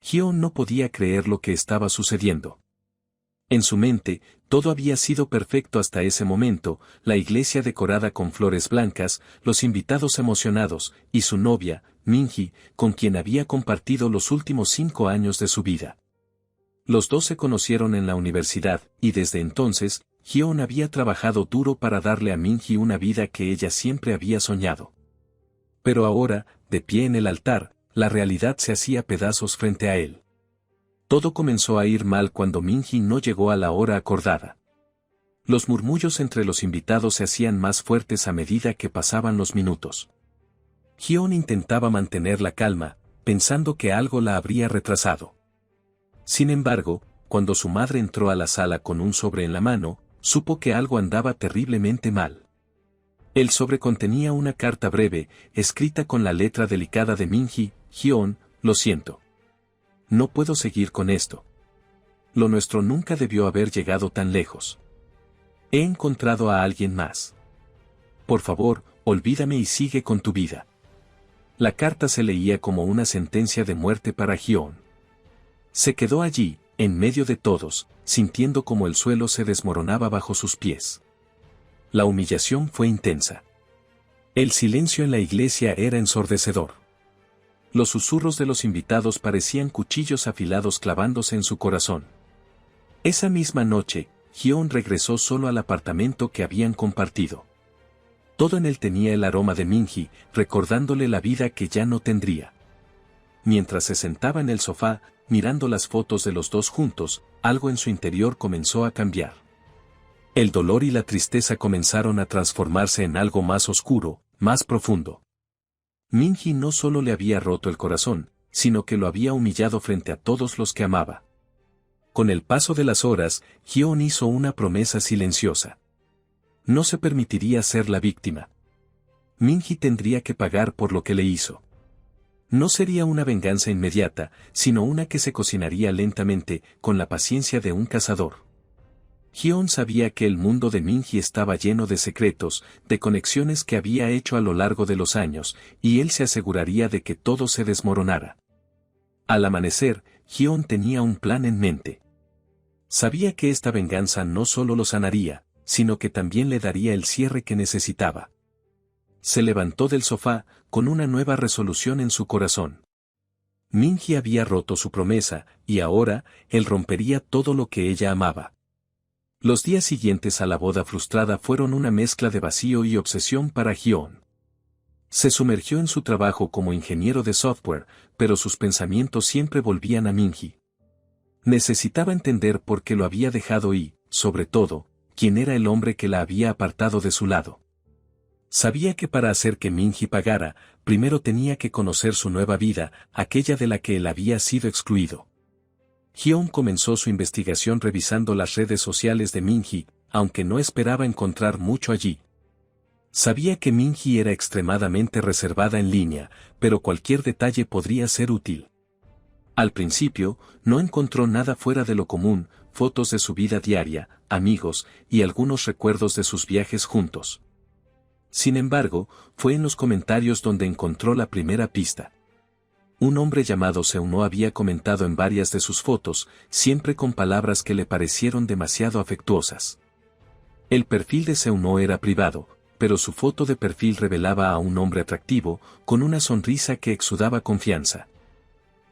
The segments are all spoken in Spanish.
Hyun no podía creer lo que estaba sucediendo. En su mente, todo había sido perfecto hasta ese momento, la iglesia decorada con flores blancas, los invitados emocionados, y su novia, Minji, con quien había compartido los últimos 5 años de su vida. Los dos se conocieron en la universidad, y desde entonces, Hyun había trabajado duro para darle a Minji una vida que ella siempre había soñado. Pero ahora, de pie en el altar, la realidad se hacía pedazos frente a él. Todo comenzó a ir mal cuando Minji no llegó a la hora acordada. Los murmullos entre los invitados se hacían más fuertes a medida que pasaban los minutos. Hyun intentaba mantener la calma, pensando que algo la habría retrasado. Sin embargo, cuando su madre entró a la sala con un sobre en la mano, supo que algo andaba terriblemente mal. El sobre contenía una carta breve, escrita con la letra delicada de Minji: Hyun, lo siento. No puedo seguir con esto. Lo nuestro nunca debió haber llegado tan lejos. He encontrado a alguien más. Por favor, olvídame y sigue con tu vida. La carta se leía como una sentencia de muerte para Hyun. Se quedó allí, en medio de todos, sintiendo como el suelo se desmoronaba bajo sus pies. La humillación fue intensa. El silencio en la iglesia era ensordecedor. Los susurros de los invitados parecían cuchillos afilados clavándose en su corazón. Esa misma noche, Hyun regresó solo al apartamento que habían compartido. Todo en él tenía el aroma de Minji, recordándole la vida que ya no tendría. Mientras se sentaba en el sofá, mirando las fotos de los dos juntos, algo en su interior comenzó a cambiar. El dolor y la tristeza comenzaron a transformarse en algo más oscuro, más profundo. Minji no solo le había roto el corazón, sino que lo había humillado frente a todos los que amaba. Con el paso de las horas, Hyun hizo una promesa silenciosa. No se permitiría ser la víctima. Minji tendría que pagar por lo que le hizo. No sería una venganza inmediata, sino una que se cocinaría lentamente, con la paciencia de un cazador. Hyun sabía que el mundo de Minji estaba lleno de secretos, de conexiones que había hecho a lo largo de los años, y él se aseguraría de que todo se desmoronara. Al amanecer, Hyun tenía un plan en mente. Sabía que esta venganza no solo lo sanaría, sino que también le daría el cierre que necesitaba. Se levantó del sofá, con una nueva resolución en su corazón. Minji había roto su promesa, y ahora, él rompería todo lo que ella amaba. Los días siguientes a la boda frustrada fueron una mezcla de vacío y obsesión para Hyun. Se sumergió en su trabajo como ingeniero de software, pero sus pensamientos siempre volvían a Minji. Necesitaba entender por qué lo había dejado y, sobre todo, quién era el hombre que la había apartado de su lado. Sabía que para hacer que Minji pagara, primero tenía que conocer su nueva vida, aquella de la que él había sido excluido. Hyun comenzó su investigación revisando las redes sociales de Minji, aunque no esperaba encontrar mucho allí. Sabía que Minji era extremadamente reservada en línea, pero cualquier detalle podría ser útil. Al principio, no encontró nada fuera de lo común, fotos de su vida diaria, amigos, y algunos recuerdos de sus viajes juntos. Sin embargo, fue en los comentarios donde encontró la primera pista. Un hombre llamado Seuno había comentado en varias de sus fotos, siempre con palabras que le parecieron demasiado afectuosas. El perfil de Seuno era privado, pero su foto de perfil revelaba a un hombre atractivo, con una sonrisa que exudaba confianza.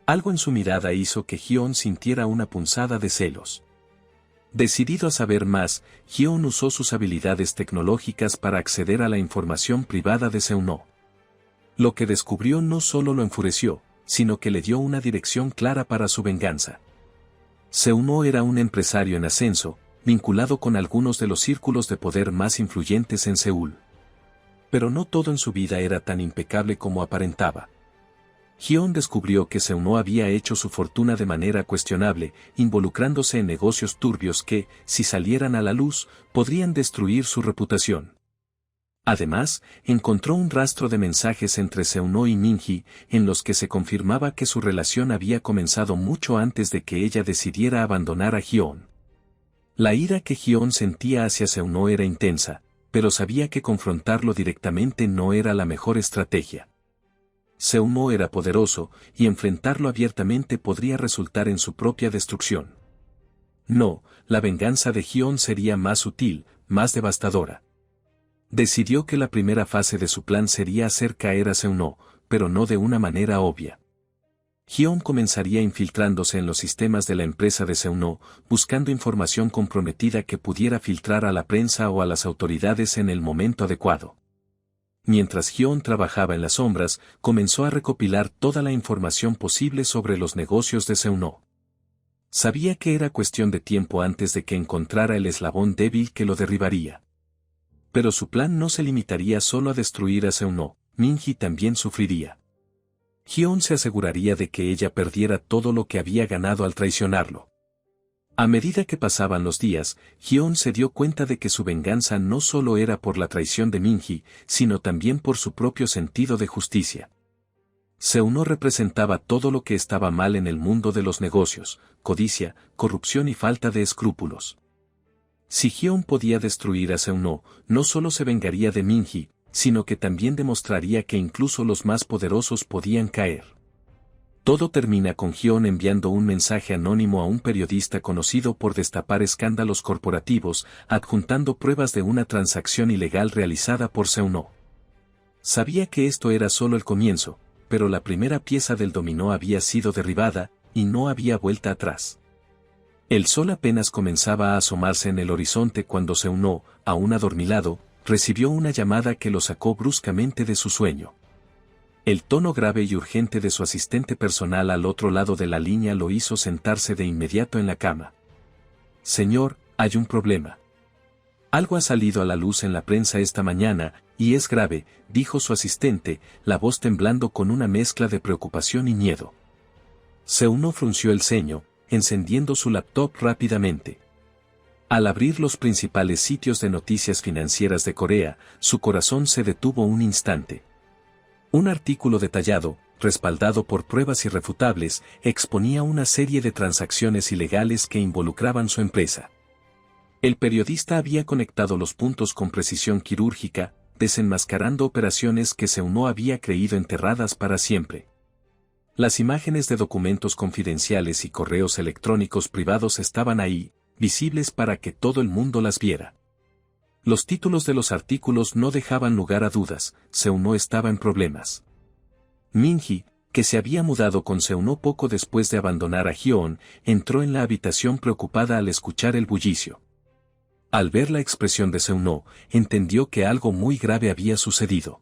Algo en su mirada hizo que Hyun sintiera una punzada de celos. Decidido a saber más, Hyun usó sus habilidades tecnológicas para acceder a la información privada de Seuno. Lo que descubrió no solo lo enfureció, sino que le dio una dirección clara para su venganza. Seuno era un empresario en ascenso, vinculado con algunos de los círculos de poder más influyentes en Seúl. Pero no todo en su vida era tan impecable como aparentaba. Hyun descubrió que Seuno había hecho su fortuna de manera cuestionable, involucrándose en negocios turbios que, si salieran a la luz, podrían destruir su reputación. Además, encontró un rastro de mensajes entre Seuno y Minji, en los que se confirmaba que su relación había comenzado mucho antes de que ella decidiera abandonar a Hyun. La ira que Hyun sentía hacia Seuno era intensa, pero sabía que confrontarlo directamente no era la mejor estrategia. Seuno era poderoso, y enfrentarlo abiertamente podría resultar en su propia destrucción. No, la venganza de Hyun sería más sutil, más devastadora. Decidió que la primera fase de su plan sería hacer caer a Seuno, pero no de una manera obvia. Hyun comenzaría infiltrándose en los sistemas de la empresa de Seuno, buscando información comprometida que pudiera filtrar a la prensa o a las autoridades en el momento adecuado. Mientras Hyun trabajaba en las sombras, comenzó a recopilar toda la información posible sobre los negocios de Seuno. Sabía que era cuestión de tiempo antes de que encontrara el eslabón débil que lo derribaría. Pero su plan no se limitaría solo a destruir a Seuno, Minji también sufriría. Hyun se aseguraría de que ella perdiera todo lo que había ganado al traicionarlo. A medida que pasaban los días, Hyun se dio cuenta de que su venganza no solo era por la traición de Minji, sino también por su propio sentido de justicia. Seuno representaba todo lo que estaba mal en el mundo de los negocios: codicia, corrupción y falta de escrúpulos. Si Hyun podía destruir a Seuno, no solo se vengaría de Minji, sino que también demostraría que incluso los más poderosos podían caer. Todo termina con Hyun enviando un mensaje anónimo a un periodista conocido por destapar escándalos corporativos, adjuntando pruebas de una transacción ilegal realizada por Seuno. Sabía que esto era solo el comienzo, pero la primera pieza del dominó había sido derribada, y no había vuelta atrás. El sol apenas comenzaba a asomarse en el horizonte cuando Seuno, aún adormilado, recibió una llamada que lo sacó bruscamente de su sueño. El tono grave y urgente de su asistente personal al otro lado de la línea lo hizo sentarse de inmediato en la cama. «Señor, hay un problema. Algo ha salido a la luz en la prensa esta mañana, y es grave», dijo su asistente, la voz temblando con una mezcla de preocupación y miedo. Seuno frunció el ceño, encendiendo su laptop rápidamente. Al abrir los principales sitios de noticias financieras de Corea, su corazón se detuvo un instante. Un artículo detallado, respaldado por pruebas irrefutables, exponía una serie de transacciones ilegales que involucraban su empresa. El periodista había conectado los puntos con precisión quirúrgica, desenmascarando operaciones que Seuno había creído enterradas para siempre. Las imágenes de documentos confidenciales y correos electrónicos privados estaban ahí, visibles para que todo el mundo las viera. Los títulos de los artículos no dejaban lugar a dudas: Seuno estaba en problemas. Minji, que se había mudado con Seuno poco después de abandonar a Hyun, entró en la habitación preocupada al escuchar el bullicio. Al ver la expresión de Seuno, entendió que algo muy grave había sucedido.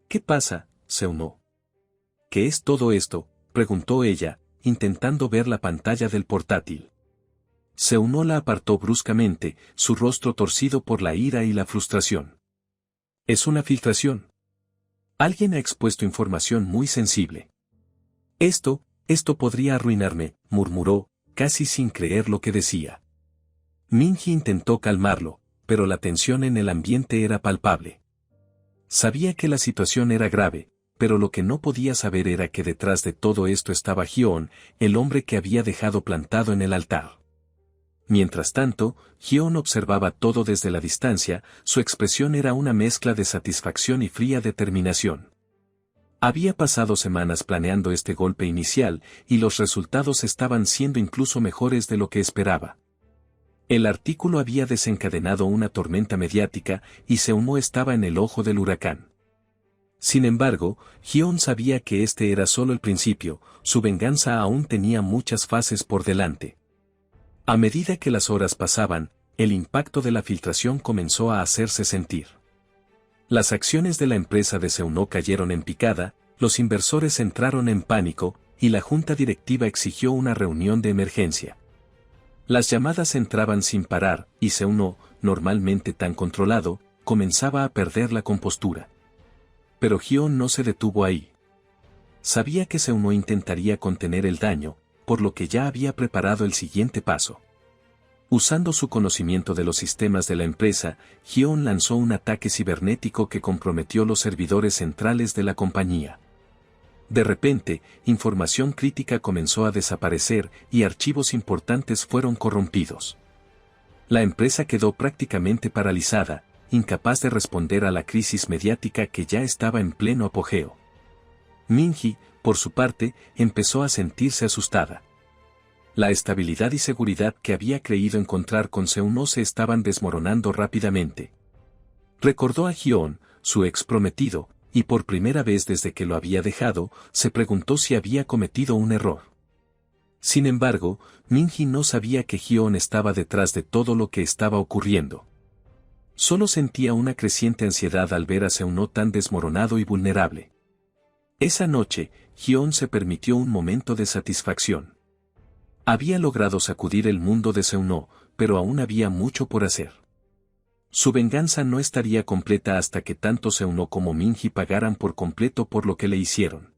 «¿Qué pasa, Seuno? ¿Qué es todo esto?», preguntó ella, intentando ver la pantalla del portátil. Seuno la apartó bruscamente, su rostro torcido por la ira y la frustración. «Es una filtración. Alguien ha expuesto información muy sensible. Esto podría arruinarme», murmuró, casi sin creer lo que decía. Minji intentó calmarlo, pero la tensión en el ambiente era palpable. Sabía que la situación era grave, pero lo que no podía saber era que detrás de todo esto estaba Hyun, el hombre que había dejado plantado en el altar. Mientras tanto, Hyun observaba todo desde la distancia, su expresión era una mezcla de satisfacción y fría determinación. Había pasado semanas planeando este golpe inicial, y los resultados estaban siendo incluso mejores de lo que esperaba. El artículo había desencadenado una tormenta mediática, y Seuno estaba en el ojo del huracán. Sin embargo, Hyun sabía que este era solo el principio, su venganza aún tenía muchas fases por delante. A medida que las horas pasaban, el impacto de la filtración comenzó a hacerse sentir. Las acciones de la empresa de Seuno cayeron en picada, los inversores entraron en pánico, y la junta directiva exigió una reunión de emergencia. Las llamadas entraban sin parar, y Seuno, normalmente tan controlado, comenzaba a perder la compostura. Pero Hyun no se detuvo ahí. Sabía que Seuno intentaría contener el daño, por lo que ya había preparado el siguiente paso. Usando su conocimiento de los sistemas de la empresa, Hyun lanzó un ataque cibernético que comprometió los servidores centrales de la compañía. De repente, información crítica comenzó a desaparecer y archivos importantes fueron corrompidos. La empresa quedó prácticamente paralizada, incapaz de responder a la crisis mediática que ya estaba en pleno apogeo. Minji, por su parte, empezó a sentirse asustada. La estabilidad y seguridad que había creído encontrar con Seuno se estaban desmoronando rápidamente. Recordó a Hyun, su ex prometido, y por primera vez desde que lo había dejado, se preguntó si había cometido un error. Sin embargo, Minji no sabía que Hyun estaba detrás de todo lo que estaba ocurriendo. Solo sentía una creciente ansiedad al ver a Seuno tan desmoronado y vulnerable. Esa noche, Hyun se permitió un momento de satisfacción. Había logrado sacudir el mundo de Seuno, pero aún había mucho por hacer. Su venganza no estaría completa hasta que tanto Seuno como Minji pagaran por completo por lo que le hicieron.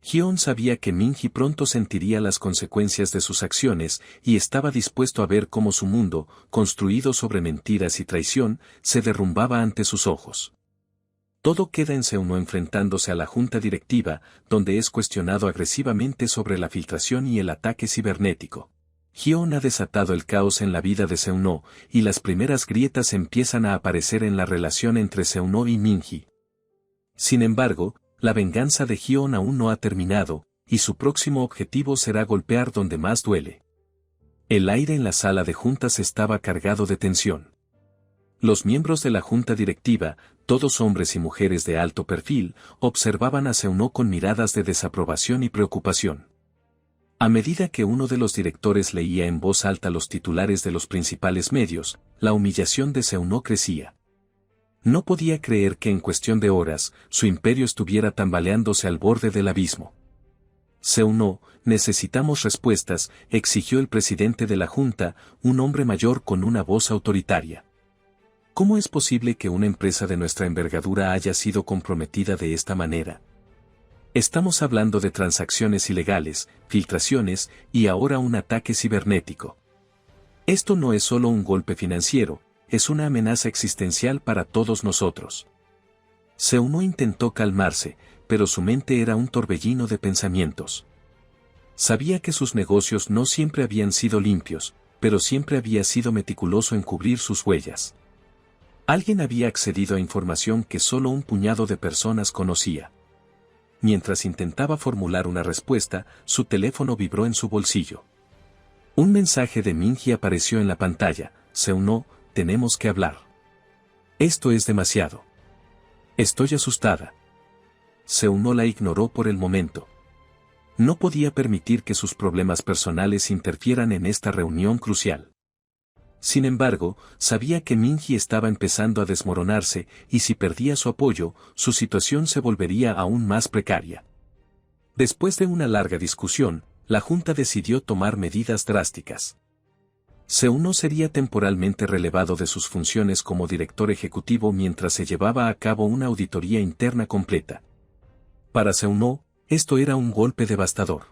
Hyun sabía que Minji pronto sentiría las consecuencias de sus acciones y estaba dispuesto a ver cómo su mundo, construido sobre mentiras y traición, se derrumbaba ante sus ojos. Todo queda en Seuno enfrentándose a la junta directiva, donde es cuestionado agresivamente sobre la filtración y el ataque cibernético. Hyun ha desatado el caos en la vida de Seuno, y las primeras grietas empiezan a aparecer en la relación entre Seuno y Minji. Sin embargo, la venganza de Hyun aún no ha terminado, y su próximo objetivo será golpear donde más duele. El aire en la sala de juntas estaba cargado de tensión. Los miembros de la junta directiva, todos hombres y mujeres de alto perfil, observaban a Seuno con miradas de desaprobación y preocupación. A medida que uno de los directores leía en voz alta los titulares de los principales medios, la humillación de Seuno crecía. No podía creer que en cuestión de horas, su imperio estuviera tambaleándose al borde del abismo. Seuno, necesitamos respuestas, exigió el presidente de la junta, un hombre mayor con una voz autoritaria. ¿Cómo es posible que una empresa de nuestra envergadura haya sido comprometida de esta manera? Estamos hablando de transacciones ilegales, filtraciones y ahora un ataque cibernético. Esto no es solo un golpe financiero, es una amenaza existencial para todos nosotros. Seuno intentó calmarse, pero su mente era un torbellino de pensamientos. Sabía que sus negocios no siempre habían sido limpios, pero siempre había sido meticuloso en cubrir sus huellas. Alguien había accedido a información que solo un puñado de personas conocía. Mientras intentaba formular una respuesta, su teléfono vibró en su bolsillo. Un mensaje de Minji apareció en la pantalla: Seuno, tenemos que hablar. Esto es demasiado. Estoy asustada. Seuno la ignoró por el momento. No podía permitir que sus problemas personales interfieran en esta reunión crucial. Sin embargo, sabía que Minji estaba empezando a desmoronarse, y si perdía su apoyo, su situación se volvería aún más precaria. Después de una larga discusión, la junta decidió tomar medidas drásticas. Seuno sería temporalmente relevado de sus funciones como director ejecutivo mientras se llevaba a cabo una auditoría interna completa. Para Seuno, esto era un golpe devastador.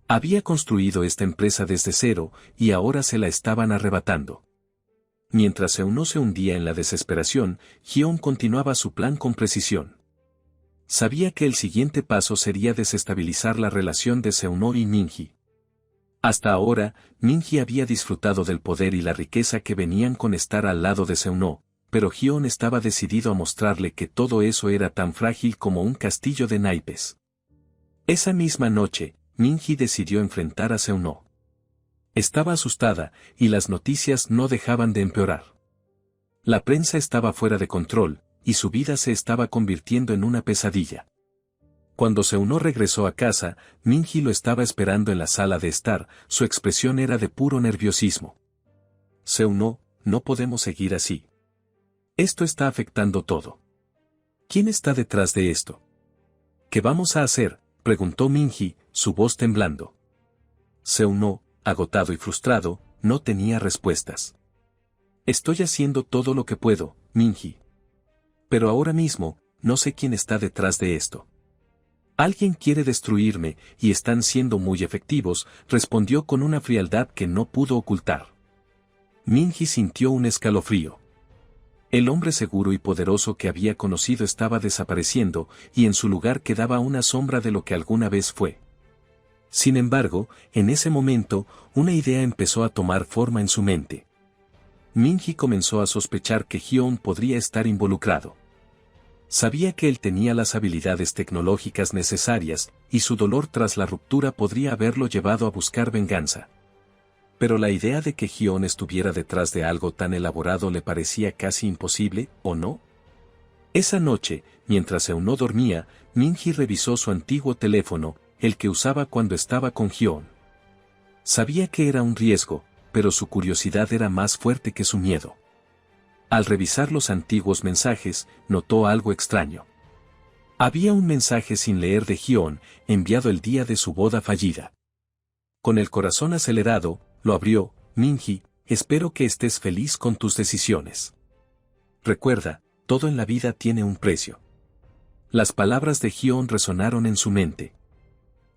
Había construido esta empresa desde cero, y ahora se la estaban arrebatando. Mientras Seuno se hundía en la desesperación, Hyun continuaba su plan con precisión. Sabía que el siguiente paso sería desestabilizar la relación de Seuno y Minji. Hasta ahora, Minji había disfrutado del poder y la riqueza que venían con estar al lado de Seuno, pero Hyun estaba decidido a mostrarle que todo eso era tan frágil como un castillo de naipes. Esa misma noche, Minji decidió enfrentar a Seuno. Estaba asustada, y las noticias no dejaban de empeorar. La prensa estaba fuera de control, y su vida se estaba convirtiendo en una pesadilla. Cuando Seuno regresó a casa, Minji lo estaba esperando en la sala de estar, su expresión era de puro nerviosismo. Seuno, no podemos seguir así. Esto está afectando todo. ¿Quién está detrás de esto? ¿Qué vamos a hacer?, preguntó Minji, su voz temblando. Seuno, agotado y frustrado, no tenía respuestas. Estoy haciendo todo lo que puedo, Minji. Pero ahora mismo, no sé quién está detrás de esto. Alguien quiere destruirme, y están siendo muy efectivos, respondió con una frialdad que no pudo ocultar. Minji sintió un escalofrío. El hombre seguro y poderoso que había conocido estaba desapareciendo, y en su lugar quedaba una sombra de lo que alguna vez fue. Sin embargo, en ese momento, una idea empezó a tomar forma en su mente. Minji comenzó a sospechar que Hyun podría estar involucrado. Sabía que él tenía las habilidades tecnológicas necesarias, y su dolor tras la ruptura podría haberlo llevado a buscar venganza. Pero la idea de que Hyun estuviera detrás de algo tan elaborado le parecía casi imposible, ¿o no? Esa noche, mientras Eun-no dormía, Min-hee revisó su antiguo teléfono, el que usaba cuando estaba con Hyun. Sabía que era un riesgo, pero su curiosidad era más fuerte que su miedo. Al revisar los antiguos mensajes, notó algo extraño. Había un mensaje sin leer de Hyun, enviado el día de su boda fallida. Con el corazón acelerado, lo abrió. Min-hee, espero que estés feliz con tus decisiones. Recuerda, todo en la vida tiene un precio. Las palabras de Hyun resonaron en su mente.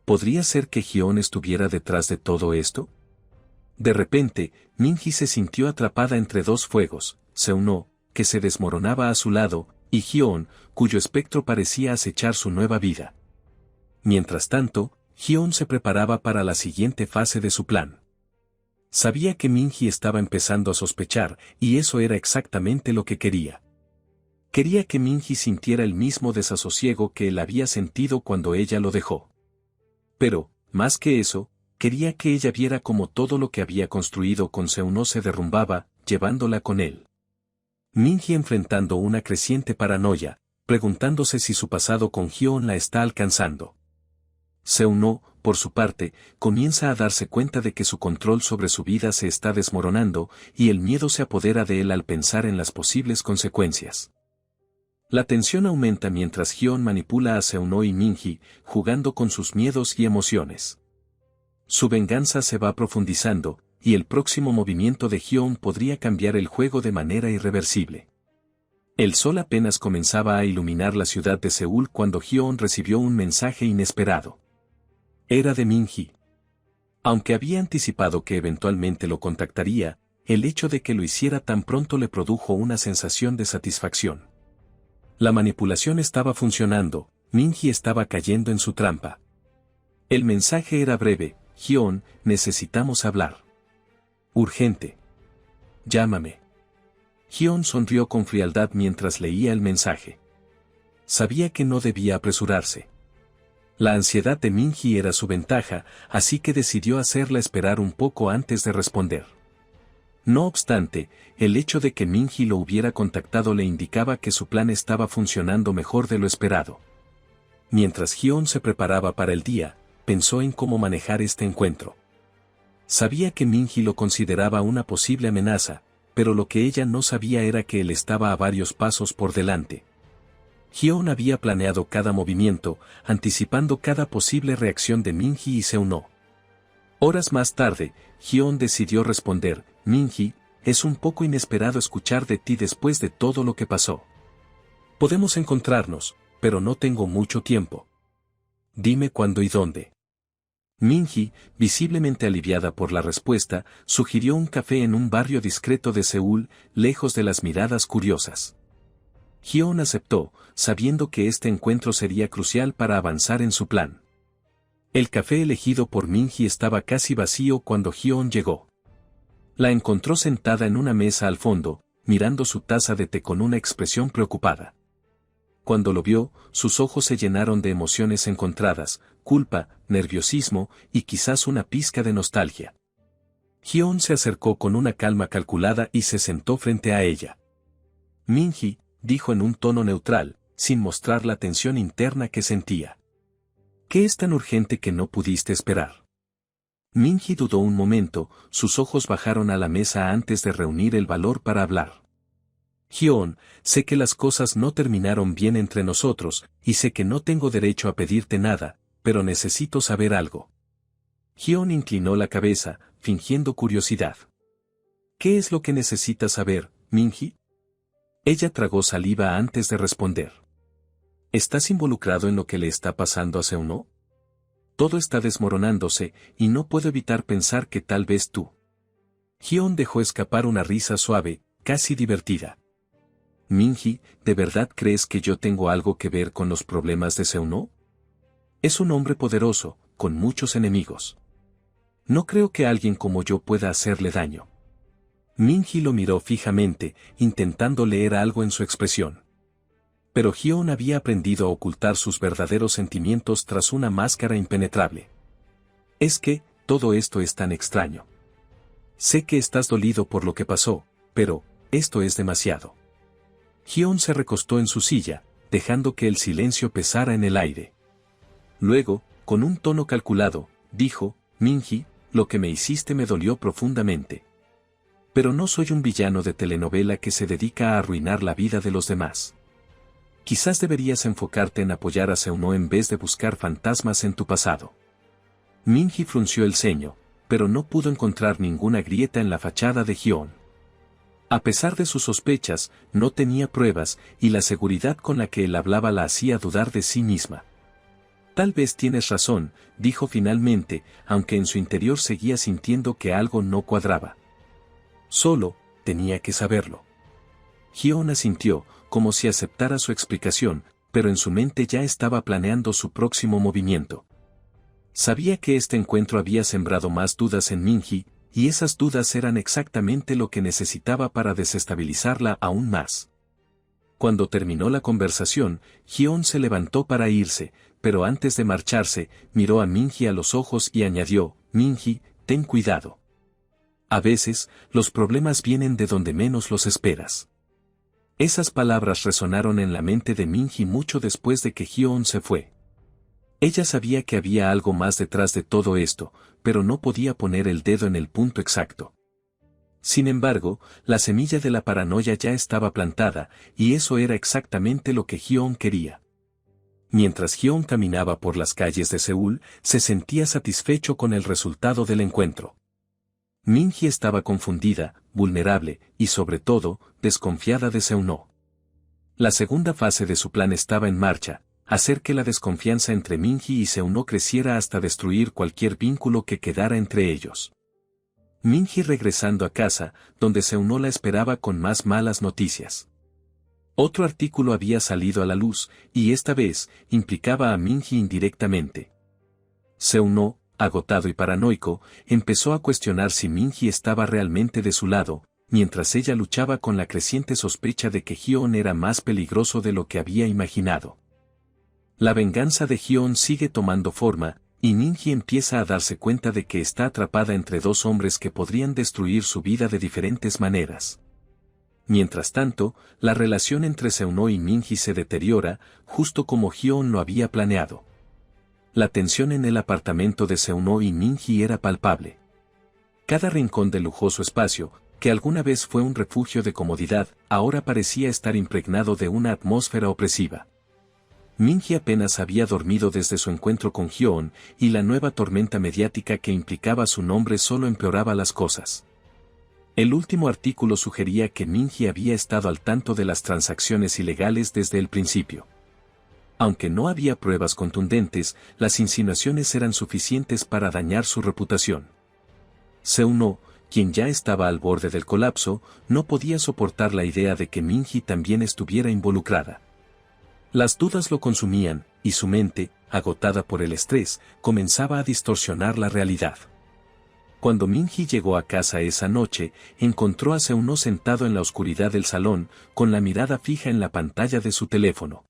¿Podría ser que Hyun estuviera detrás de todo esto? De repente, Min-hee se sintió atrapada entre dos fuegos, Seung-no, que se desmoronaba a su lado, y Hyun, cuyo espectro parecía acechar su nueva vida. Mientras tanto, Hyun se preparaba para la siguiente fase de su plan. Sabía que Min-hee estaba empezando a sospechar, y eso era exactamente lo que quería. Quería que Min-hee sintiera el mismo desasosiego que él había sentido cuando ella lo dejó. Pero, más que eso, quería que ella viera cómo todo lo que había construido con Seung-no se derrumbaba, llevándola con él. Min-hee enfrentando una creciente paranoia, preguntándose si su pasado con Hyun la está alcanzando. Seung-no, por su parte, comienza a darse cuenta de que su control sobre su vida se está desmoronando, y el miedo se apodera de él al pensar en las posibles consecuencias. La tensión aumenta mientras Hyun manipula a Seung-no y Min-hee, jugando con sus miedos y emociones. Su venganza se va profundizando, y el próximo movimiento de Hyun podría cambiar el juego de manera irreversible. El sol apenas comenzaba a iluminar la ciudad de Seúl cuando Hyun recibió un mensaje inesperado. Era de Min-hee. Aunque había anticipado que eventualmente lo contactaría, el hecho de que lo hiciera tan pronto le produjo una sensación de satisfacción. La manipulación estaba funcionando, Min-hee estaba cayendo en su trampa. El mensaje era breve: Hyun, necesitamos hablar. Urgente. Llámame. Hyun sonrió con frialdad mientras leía el mensaje. Sabía que no debía apresurarse. La ansiedad de Min-hee era su ventaja, así que decidió hacerla esperar un poco antes de responder. No obstante, el hecho de que Min-hee lo hubiera contactado le indicaba que su plan estaba funcionando mejor de lo esperado. Mientras Hyun se preparaba para el día, pensó en cómo manejar este encuentro. Sabía que Min-hee lo consideraba una posible amenaza, pero lo que ella no sabía era que él estaba a varios pasos por delante. Hyun había planeado cada movimiento, anticipando cada posible reacción de Min-hee y Seung-no. Horas más tarde, Hyun decidió responder: Min-hee, es un poco inesperado escuchar de ti después de todo lo que pasó. Podemos encontrarnos, pero no tengo mucho tiempo. Dime cuándo y dónde. Min-hee, visiblemente aliviada por la respuesta, sugirió un café en un barrio discreto de Seúl, lejos de las miradas curiosas. Hyun aceptó, sabiendo que este encuentro sería crucial para avanzar en su plan. El café elegido por Min-hee estaba casi vacío cuando Hyun llegó. La encontró sentada en una mesa al fondo, mirando su taza de té con una expresión preocupada. Cuando lo vio, sus ojos se llenaron de emociones encontradas: culpa, nerviosismo y quizás una pizca de nostalgia. Hyun se acercó con una calma calculada y se sentó frente a ella. Min-hee, dijo en un tono neutral, sin mostrar la tensión interna que sentía. ¿Qué es tan urgente que no pudiste esperar? Min-hee dudó un momento, sus ojos bajaron a la mesa antes de reunir el valor para hablar. Hyun, sé que las cosas no terminaron bien entre nosotros, y sé que no tengo derecho a pedirte nada, pero necesito saber algo. Hyun inclinó la cabeza, fingiendo curiosidad. ¿Qué es lo que necesitas saber, Min-hee? Ella tragó saliva antes de responder. ¿Estás involucrado en lo que le está pasando a Seung-no? Todo está desmoronándose, y no puedo evitar pensar que tal vez tú. Hyun dejó escapar una risa suave, casi divertida. Min-hee, ¿de verdad crees que yo tengo algo que ver con los problemas de Seung-no? Es un hombre poderoso, con muchos enemigos. No creo que alguien como yo pueda hacerle daño. Min-hee lo miró fijamente, intentando leer algo en su expresión. Pero Hyun había aprendido a ocultar sus verdaderos sentimientos tras una máscara impenetrable. Es que, todo esto es tan extraño. Sé que estás dolido por lo que pasó, pero, esto es demasiado. Hyun se recostó en su silla, dejando que el silencio pesara en el aire. Luego, con un tono calculado, dijo, Minji, lo que me hiciste me dolió profundamente. Pero no soy un villano de telenovela que se dedica a arruinar la vida de los demás. Quizás deberías enfocarte en apoyar a Seuno en vez de buscar fantasmas en tu pasado. Minji frunció el ceño, pero no pudo encontrar ninguna grieta en la fachada de Hyun. A pesar de sus sospechas, no tenía pruebas, y la seguridad con la que él hablaba la hacía dudar de sí misma. Tal vez tienes razón, dijo finalmente, aunque en su interior seguía sintiendo que algo no cuadraba. Solo, tenía que saberlo. Hyun asintió, como si aceptara su explicación, pero en su mente ya estaba planeando su próximo movimiento. Sabía que este encuentro había sembrado más dudas en Minji, y esas dudas eran exactamente lo que necesitaba para desestabilizarla aún más. Cuando terminó la conversación, Hyun se levantó para irse, pero antes de marcharse, miró a Minji a los ojos y añadió, Minji, ten cuidado. A veces, los problemas vienen de donde menos los esperas. Esas palabras resonaron en la mente de Minji mucho después de que Hyun se fue. Ella sabía que había algo más detrás de todo esto, pero no podía poner el dedo en el punto exacto. Sin embargo, la semilla de la paranoia ya estaba plantada, y eso era exactamente lo que Hyun quería. Mientras Hyun caminaba por las calles de Seúl, se sentía satisfecho con el resultado del encuentro. Minji estaba confundida, vulnerable, y sobre todo, desconfiada de Seuno. La segunda fase de su plan estaba en marcha, hacer que la desconfianza entre Minji y Seuno creciera hasta destruir cualquier vínculo que quedara entre ellos. Minji regresando a casa, donde Seuno la esperaba con más malas noticias. Otro artículo había salido a la luz, y esta vez, implicaba a Minji indirectamente. Seuno, agotado y paranoico, empezó a cuestionar si Minji estaba realmente de su lado, mientras ella luchaba con la creciente sospecha de que Hyun era más peligroso de lo que había imaginado. La venganza de Hyun sigue tomando forma, y Minji empieza a darse cuenta de que está atrapada entre dos hombres que podrían destruir su vida de diferentes maneras. Mientras tanto, la relación entre Seuno y Minji se deteriora, justo como Hyun lo había planeado. La tensión en el apartamento de Seuno y Minji era palpable. Cada rincón del lujoso espacio, que alguna vez fue un refugio de comodidad, ahora parecía estar impregnado de una atmósfera opresiva. Minji apenas había dormido desde su encuentro con Hyun, y la nueva tormenta mediática que implicaba su nombre solo empeoraba las cosas. El último artículo sugería que Minji había estado al tanto de las transacciones ilegales desde el principio. Aunque no había pruebas contundentes, las insinuaciones eran suficientes para dañar su reputación. Seuno, quien ya estaba al borde del colapso, no podía soportar la idea de que Minji también estuviera involucrada. Las dudas lo consumían, y su mente, agotada por el estrés, comenzaba a distorsionar la realidad. Cuando Minji llegó a casa esa noche, encontró a Seuno sentado en la oscuridad del salón, con la mirada fija en la pantalla de su teléfono.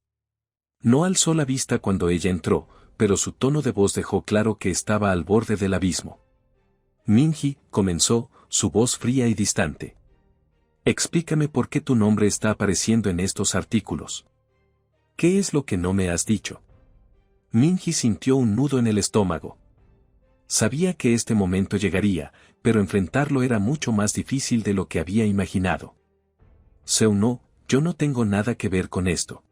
No alzó la vista cuando ella entró, pero su tono de voz dejó claro que estaba al borde del abismo. Minji, comenzó, su voz fría y distante. Explícame por qué tu nombre está apareciendo en estos artículos. ¿Qué es lo que no me has dicho? Minji sintió un nudo en el estómago. Sabía que este momento llegaría, pero enfrentarlo era mucho más difícil de lo que había imaginado. Seuno, yo no tengo nada que ver con esto.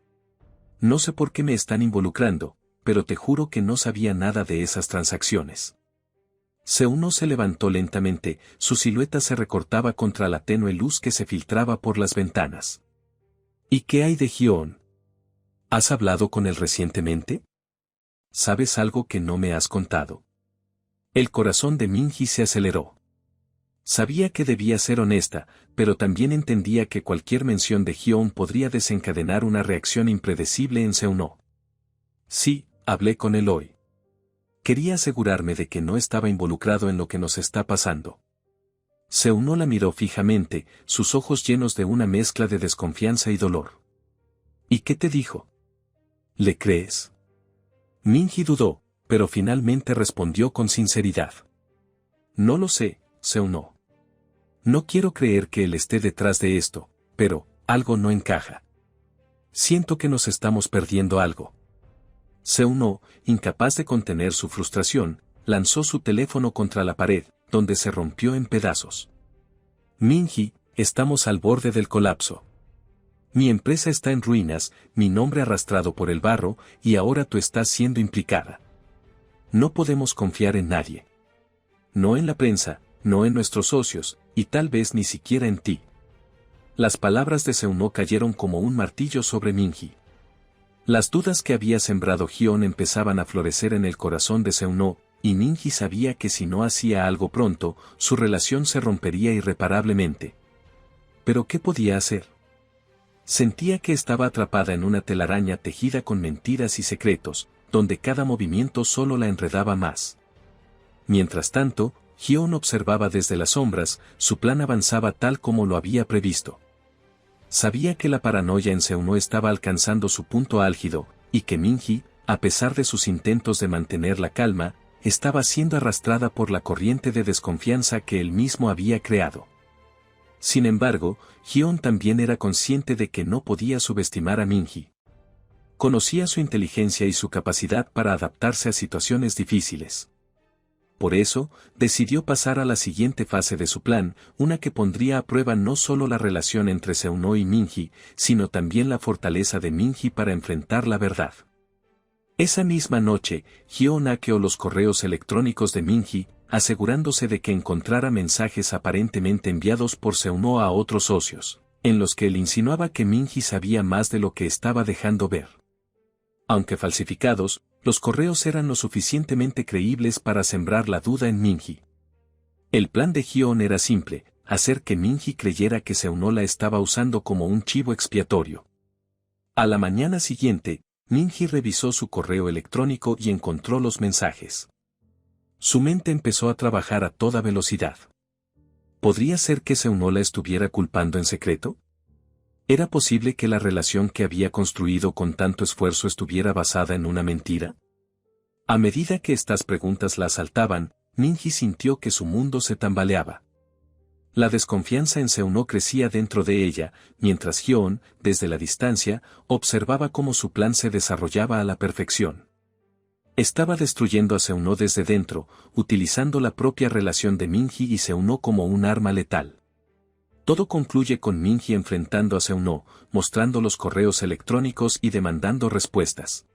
No sé por qué me están involucrando, pero te juro que no sabía nada de esas transacciones. Seuno se levantó lentamente, su silueta se recortaba contra la tenue luz que se filtraba por las ventanas. ¿Y qué hay de Hyun? ¿Has hablado con él recientemente? ¿Sabes algo que no me has contado? El corazón de Minji se aceleró. Sabía que debía ser honesta, pero también entendía que cualquier mención de Hyun podría desencadenar una reacción impredecible en Seuno. Sí, hablé con él hoy. Quería asegurarme de que no estaba involucrado en lo que nos está pasando. Seuno la miró fijamente, sus ojos llenos de una mezcla de desconfianza y dolor. ¿Y qué te dijo? ¿Le crees? Minji dudó, pero finalmente respondió con sinceridad. No lo sé, Seuno. No quiero creer que él esté detrás de esto, pero algo no encaja. Siento que nos estamos perdiendo algo. Seuno, incapaz de contener su frustración, lanzó su teléfono contra la pared, donde se rompió en pedazos. Minji, estamos al borde del colapso. Mi empresa está en ruinas, mi nombre arrastrado por el barro, y ahora tú estás siendo implicada. No podemos confiar en nadie. No en la prensa, no en nuestros socios, y tal vez ni siquiera en ti. Las palabras de Seuno cayeron como un martillo sobre Minji. Las dudas que había sembrado Gion empezaban a florecer en el corazón de Seuno, y Minji sabía que si no hacía algo pronto, su relación se rompería irreparablemente. ¿Pero qué podía hacer? Sentía que estaba atrapada en una telaraña tejida con mentiras y secretos, donde cada movimiento solo la enredaba más. Mientras tanto, Gion observaba desde las sombras, su plan avanzaba tal como lo había previsto. Sabía que la paranoia en Seuno estaba alcanzando su punto álgido, y que Minji, a pesar de sus intentos de mantener la calma, estaba siendo arrastrada por la corriente de desconfianza que él mismo había creado. Sin embargo, Gion también era consciente de que no podía subestimar a Minji. Conocía su inteligencia y su capacidad para adaptarse a situaciones difíciles. Por eso, decidió pasar a la siguiente fase de su plan, una que pondría a prueba no solo la relación entre Seuno y Minji, sino también la fortaleza de Minji para enfrentar la verdad. Esa misma noche, Gion hackeó los correos electrónicos de Minji, asegurándose de que encontrara mensajes aparentemente enviados por Seuno a otros socios, en los que él insinuaba que Minji sabía más de lo que estaba dejando ver. Aunque falsificados, los correos eran lo suficientemente creíbles para sembrar la duda en Minji. El plan de Gion era simple, hacer que Minji creyera que Seuno la estaba usando como un chivo expiatorio. A la mañana siguiente, Minji revisó su correo electrónico y encontró los mensajes. Su mente empezó a trabajar a toda velocidad. ¿Podría ser que Seuno la estuviera culpando en secreto? ¿Era posible que la relación que había construido con tanto esfuerzo estuviera basada en una mentira? A medida que estas preguntas la asaltaban, Minji sintió que su mundo se tambaleaba. La desconfianza en Seuno crecía dentro de ella, mientras Gion, desde la distancia, observaba cómo su plan se desarrollaba a la perfección. Estaba destruyendo a Seuno desde dentro, utilizando la propia relación de Minji y Seuno como un arma letal. Todo concluye con Minji enfrentando a Seuno, mostrando los correos electrónicos y demandando respuestas.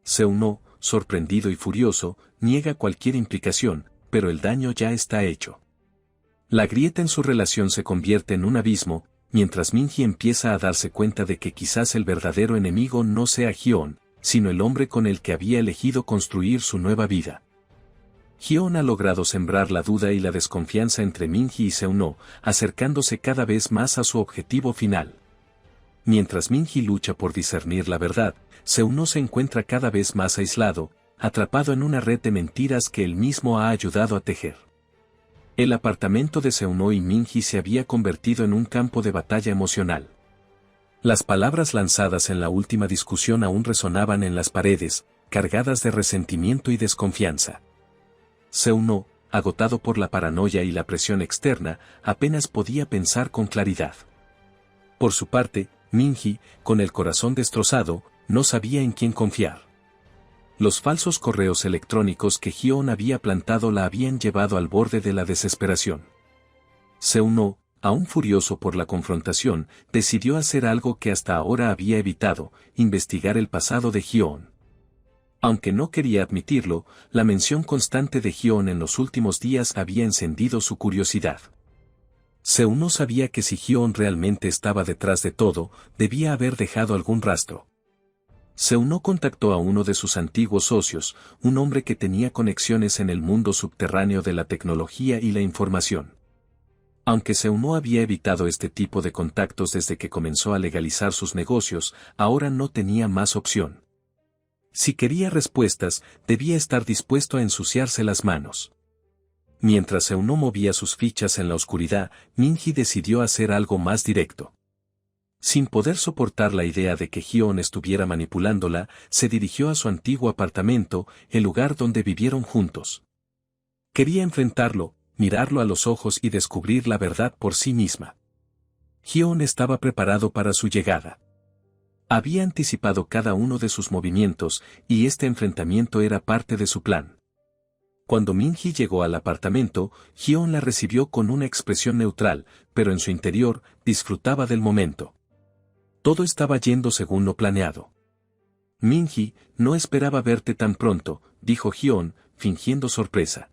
Seuno, sorprendido y furioso, niega cualquier implicación, pero el daño ya está hecho. La grieta en su relación se convierte en un abismo, mientras Minji empieza a darse cuenta de que quizás el verdadero enemigo no sea Gion, sino el hombre con el que había elegido construir su nueva vida. Gion ha logrado sembrar la duda y la desconfianza entre Minji y Seuno, acercándose cada vez más a su objetivo final. Mientras Minji lucha por discernir la verdad, Seuno se encuentra cada vez más aislado, atrapado en una red de mentiras que él mismo ha ayudado a tejer. El apartamento de Seuno y Minji se había convertido en un campo de batalla emocional. Las palabras lanzadas en la última discusión aún resonaban en las paredes, cargadas de resentimiento y desconfianza. Seuno, agotado por la paranoia y la presión externa, apenas podía pensar con claridad. Por su parte, Minji, con el corazón destrozado, no sabía en quién confiar. Los falsos correos electrónicos que Gion había plantado la habían llevado al borde de la desesperación. Seuno, aún furioso por la confrontación, decidió hacer algo que hasta ahora había evitado, investigar el pasado de Gion. Aunque no quería admitirlo, la mención constante de Gion en los últimos días había encendido su curiosidad. Seuno sabía que si Gion realmente estaba detrás de todo, debía haber dejado algún rastro. Seuno contactó a uno de sus antiguos socios, un hombre que tenía conexiones en el mundo subterráneo de la tecnología y la información. Aunque Seuno había evitado este tipo de contactos desde que comenzó a legalizar sus negocios, ahora no tenía más opción. Si quería respuestas, debía estar dispuesto a ensuciarse las manos. Mientras Seuno movía sus fichas en la oscuridad, Minji decidió hacer algo más directo. Sin poder soportar la idea de que Hyun estuviera manipulándola, se dirigió a su antiguo apartamento, el lugar donde vivieron juntos. Quería enfrentarlo, mirarlo a los ojos y descubrir la verdad por sí misma. Hyun estaba preparado para su llegada. Había anticipado cada uno de sus movimientos, y este enfrentamiento era parte de su plan. Cuando Min-hee llegó al apartamento, Hyun la recibió con una expresión neutral, pero en su interior, disfrutaba del momento. Todo estaba yendo según lo planeado. Min-hee, no esperaba verte tan pronto, dijo Hyun, fingiendo sorpresa.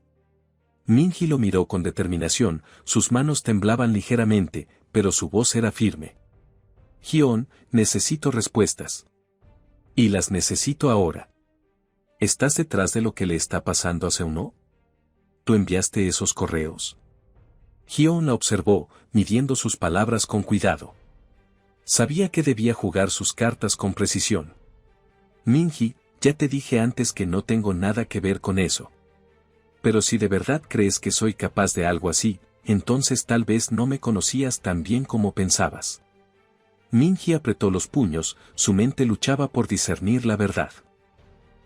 Min-hee lo miró con determinación, sus manos temblaban ligeramente, pero su voz era firme. Hyun, necesito respuestas. Y las necesito ahora. ¿Estás detrás de lo que le está pasando a Seuno? ¿Tú enviaste esos correos? Hyun la observó, midiendo sus palabras con cuidado. Sabía que debía jugar sus cartas con precisión. Min-hee, ya te dije antes que no tengo nada que ver con eso. Pero si de verdad crees que soy capaz de algo así, entonces tal vez no me conocías tan bien como pensabas. Min-hee apretó los puños, su mente luchaba por discernir la verdad.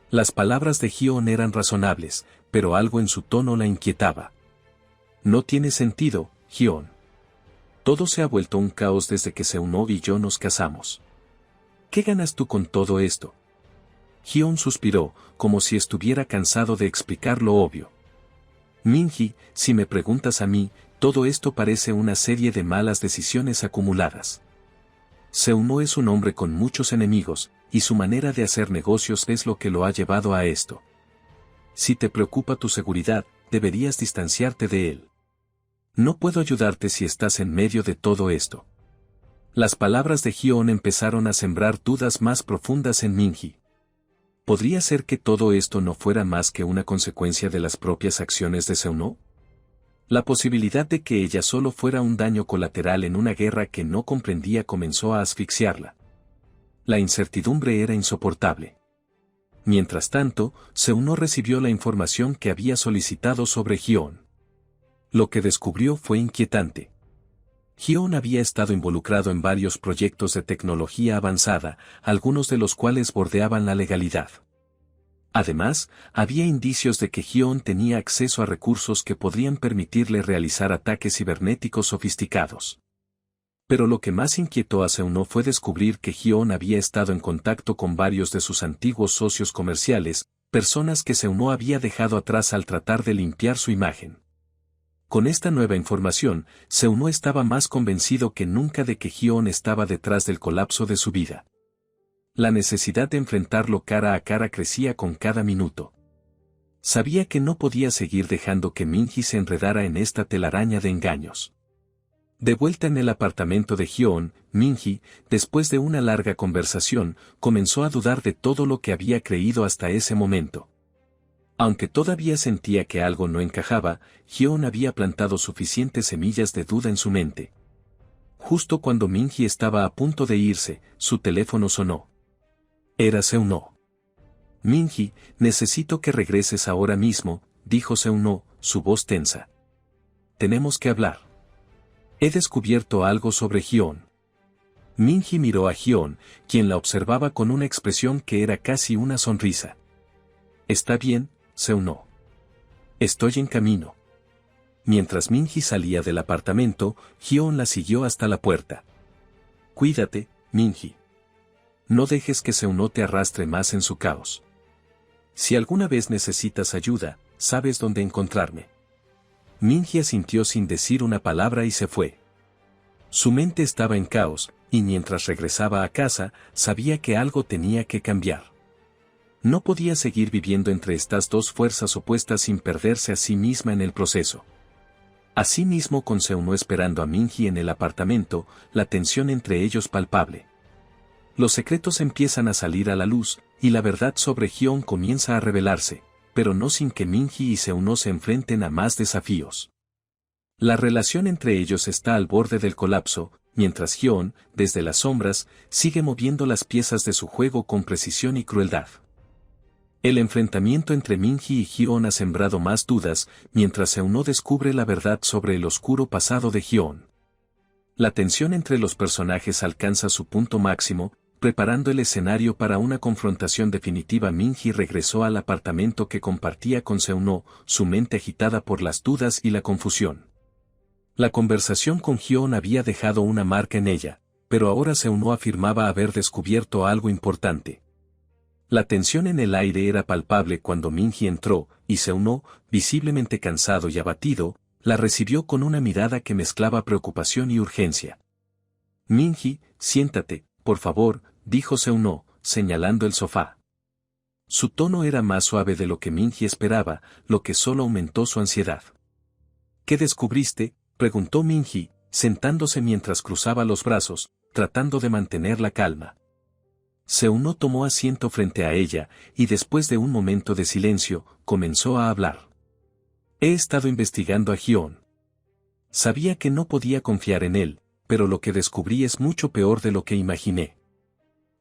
Las palabras de Hyun eran razonables, pero algo en su tono la inquietaba. No tiene sentido, Hyun. Todo se ha vuelto un caos desde que Seuno y yo nos casamos. ¿Qué ganas tú con todo esto? Hyun suspiró, como si estuviera cansado de explicar lo obvio. Min-hee, si me preguntas a mí, todo esto parece una serie de malas decisiones acumuladas. Seuno es un hombre con muchos enemigos, y su manera de hacer negocios es lo que lo ha llevado a esto. Si te preocupa tu seguridad, deberías distanciarte de él. No puedo ayudarte si estás en medio de todo esto. Las palabras de Hyun empezaron a sembrar dudas más profundas en Min-hee. ¿Podría ser que todo esto no fuera más que una consecuencia de las propias acciones de Seuno? La posibilidad de que ella solo fuera un daño colateral en una guerra que no comprendía comenzó a asfixiarla. La incertidumbre era insoportable. Mientras tanto, Seuno recibió la información que había solicitado sobre Hyun. Lo que descubrió fue inquietante. Hyun había estado involucrado en varios proyectos de tecnología avanzada, algunos de los cuales bordeaban la legalidad. Además, había indicios de que Hyun tenía acceso a recursos que podrían permitirle realizar ataques cibernéticos sofisticados. Pero lo que más inquietó a Seuno fue descubrir que Hyun había estado en contacto con varios de sus antiguos socios comerciales, personas que Seuno había dejado atrás al tratar de limpiar su imagen. Con esta nueva información, Seuno estaba más convencido que nunca de que Hyun estaba detrás del colapso de su vida. La necesidad de enfrentarlo cara a cara crecía con cada minuto. Sabía que no podía seguir dejando que Min-hee se enredara en esta telaraña de engaños. De vuelta en el apartamento de Hyun, Min-hee, después de una larga conversación, comenzó a dudar de todo lo que había creído hasta ese momento. Aunque todavía sentía que algo no encajaba, Hyun había plantado suficientes semillas de duda en su mente. Justo cuando Min-hee estaba a punto de irse, su teléfono sonó. Era Seuno. Min-hee, necesito que regreses ahora mismo, dijo Seuno, su voz tensa. Tenemos que hablar. He descubierto algo sobre Hyun. Min-hee miró a Hyun, quien la observaba con una expresión que era casi una sonrisa. Está bien, Seuno. Estoy en camino. Mientras Min-hee salía del apartamento, Hyun la siguió hasta la puerta. Cuídate, Min-hee. No dejes que Seuno te arrastre más en su caos. Si alguna vez necesitas ayuda, sabes dónde encontrarme. Min-hee asintió sin decir una palabra y se fue. Su mente estaba en caos, y mientras regresaba a casa, sabía que algo tenía que cambiar. No podía seguir viviendo entre estas dos fuerzas opuestas sin perderse a sí misma en el proceso. Asimismo, con Seuno esperando a Min-hee en el apartamento, la tensión entre ellos palpable. Los secretos empiezan a salir a la luz, y la verdad sobre Hyun comienza a revelarse, pero no sin que Min-hee y Seuno se enfrenten a más desafíos. La relación entre ellos está al borde del colapso, mientras Hyun, desde las sombras, sigue moviendo las piezas de su juego con precisión y crueldad. El enfrentamiento entre Min-hee y Hyun ha sembrado más dudas, mientras Seuno descubre la verdad sobre el oscuro pasado de Hyun. La tensión entre los personajes alcanza su punto máximo, preparando el escenario para una confrontación definitiva. Minji regresó al apartamento que compartía con Seuno, su mente agitada por las dudas y la confusión. La conversación con Hyun había dejado una marca en ella, pero ahora Seuno afirmaba haber descubierto algo importante. La tensión en el aire era palpable cuando Minji entró, y Seuno, visiblemente cansado y abatido, la recibió con una mirada que mezclaba preocupación y urgencia. Minji, siéntate, por favor, dijo Seuno, señalando el sofá. Su tono era más suave de lo que Minji esperaba, lo que solo aumentó su ansiedad. ¿Qué descubriste?, preguntó Minji, sentándose mientras cruzaba los brazos, tratando de mantener la calma. Seuno tomó asiento frente a ella, y después de un momento de silencio, comenzó a hablar. He estado investigando a Hyun. Sabía que no podía confiar en él, pero lo que descubrí es mucho peor de lo que imaginé.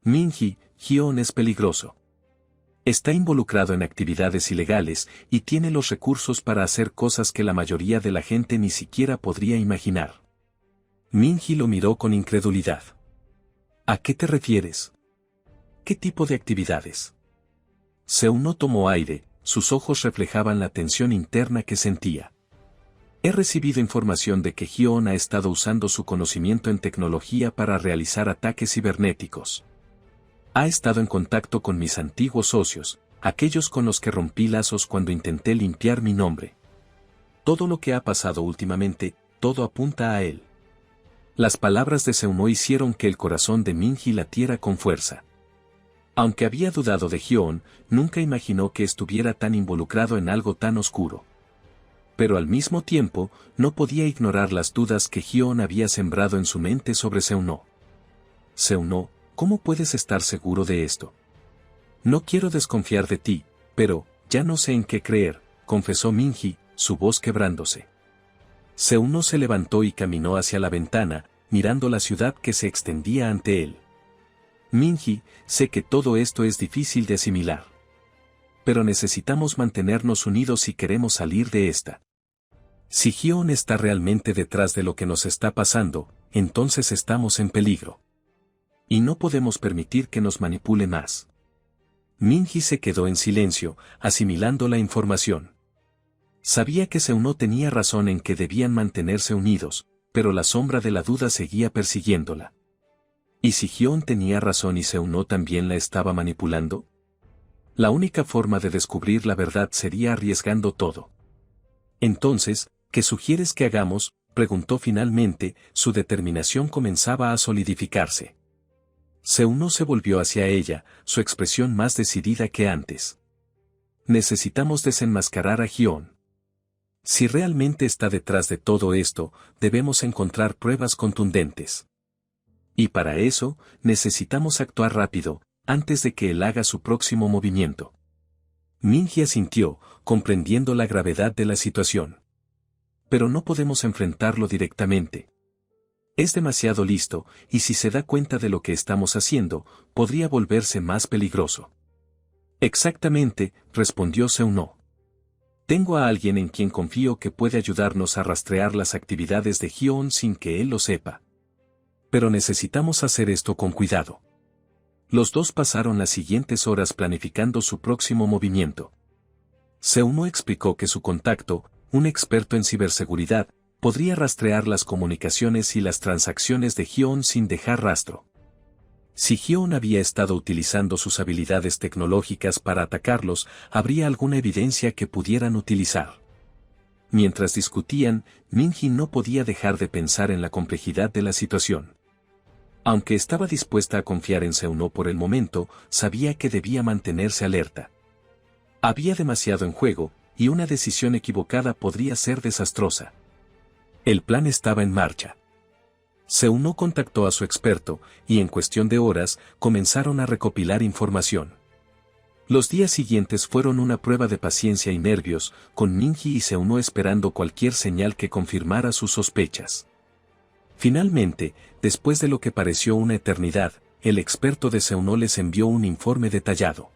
Minji, Hyun es peligroso. Está involucrado en actividades ilegales y tiene los recursos para hacer cosas que la mayoría de la gente ni siquiera podría imaginar. Minji lo miró con incredulidad. ¿A qué te refieres? ¿Qué tipo de actividades? Seuno tomó aire, sus ojos reflejaban la tensión interna que sentía. He recibido información de que Hyun ha estado usando su conocimiento en tecnología para realizar ataques cibernéticos. Ha estado en contacto con mis antiguos socios, aquellos con los que rompí lazos cuando intenté limpiar mi nombre. Todo lo que ha pasado últimamente, todo apunta a él. Las palabras de Seuno hicieron que el corazón de Minji latiera con fuerza. Aunque había dudado de Hyun, nunca imaginó que estuviera tan involucrado en algo tan oscuro. Pero al mismo tiempo, no podía ignorar las dudas que Hyun había sembrado en su mente sobre Seuno. Seuno, ¿cómo puedes estar seguro de esto? No quiero desconfiar de ti, pero, ya no sé en qué creer, confesó Minji, su voz quebrándose. Seuno se levantó y caminó hacia la ventana, mirando la ciudad que se extendía ante él. Minji, sé que todo esto es difícil de asimilar. Pero necesitamos mantenernos unidos si queremos salir de esta. Si Hyun está realmente detrás de lo que nos está pasando, entonces estamos en peligro. Y no podemos permitir que nos manipule más. Minji se quedó en silencio, asimilando la información. Sabía que Seuno tenía razón en que debían mantenerse unidos, pero la sombra de la duda seguía persiguiéndola. ¿Y si Hyun tenía razón y Seuno también la estaba manipulando? La única forma de descubrir la verdad sería arriesgando todo. Entonces, ¿qué sugieres que hagamos?, preguntó finalmente, su determinación comenzaba a solidificarse. Seuno se volvió hacia ella, su expresión más decidida que antes. Necesitamos desenmascarar a Hyun. Si realmente está detrás de todo esto, debemos encontrar pruebas contundentes. Y para eso, necesitamos actuar rápido, antes de que él haga su próximo movimiento. Minji asintió, comprendiendo la gravedad de la situación. Pero no podemos enfrentarlo directamente. Es demasiado listo, y si se da cuenta de lo que estamos haciendo, podría volverse más peligroso. Exactamente, respondió Seuno. Tengo a alguien en quien confío que puede ayudarnos a rastrear las actividades de Hyun sin que él lo sepa. Pero necesitamos hacer esto con cuidado. Los dos pasaron las siguientes horas planificando su próximo movimiento. Seuno explicó que su contacto, un experto en ciberseguridad, podría rastrear las comunicaciones y las transacciones de Hyun sin dejar rastro. Si Hyun había estado utilizando sus habilidades tecnológicas para atacarlos, habría alguna evidencia que pudieran utilizar. Mientras discutían, Minji no podía dejar de pensar en la complejidad de la situación. Aunque estaba dispuesta a confiar en Seuno por el momento, sabía que debía mantenerse alerta. Había demasiado en juego, y una decisión equivocada podría ser desastrosa. El plan estaba en marcha. Seuno contactó a su experto, y en cuestión de horas, comenzaron a recopilar información. Los días siguientes fueron una prueba de paciencia y nervios, con Minji y Seuno esperando cualquier señal que confirmara sus sospechas. Finalmente, después de lo que pareció una eternidad, el experto de Seuno les envió un informe detallado.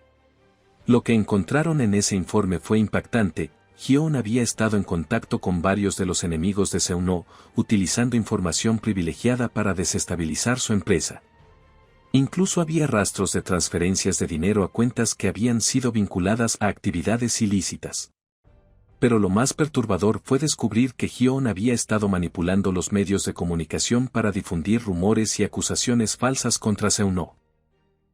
Lo que encontraron en ese informe fue impactante. Hyo-on había estado en contacto con varios de los enemigos de Seo-no, utilizando información privilegiada para desestabilizar su empresa. Incluso había rastros de transferencias de dinero a cuentas que habían sido vinculadas a actividades ilícitas. Pero lo más perturbador fue descubrir que Hyo-on había estado manipulando los medios de comunicación para difundir rumores y acusaciones falsas contra Seo-no.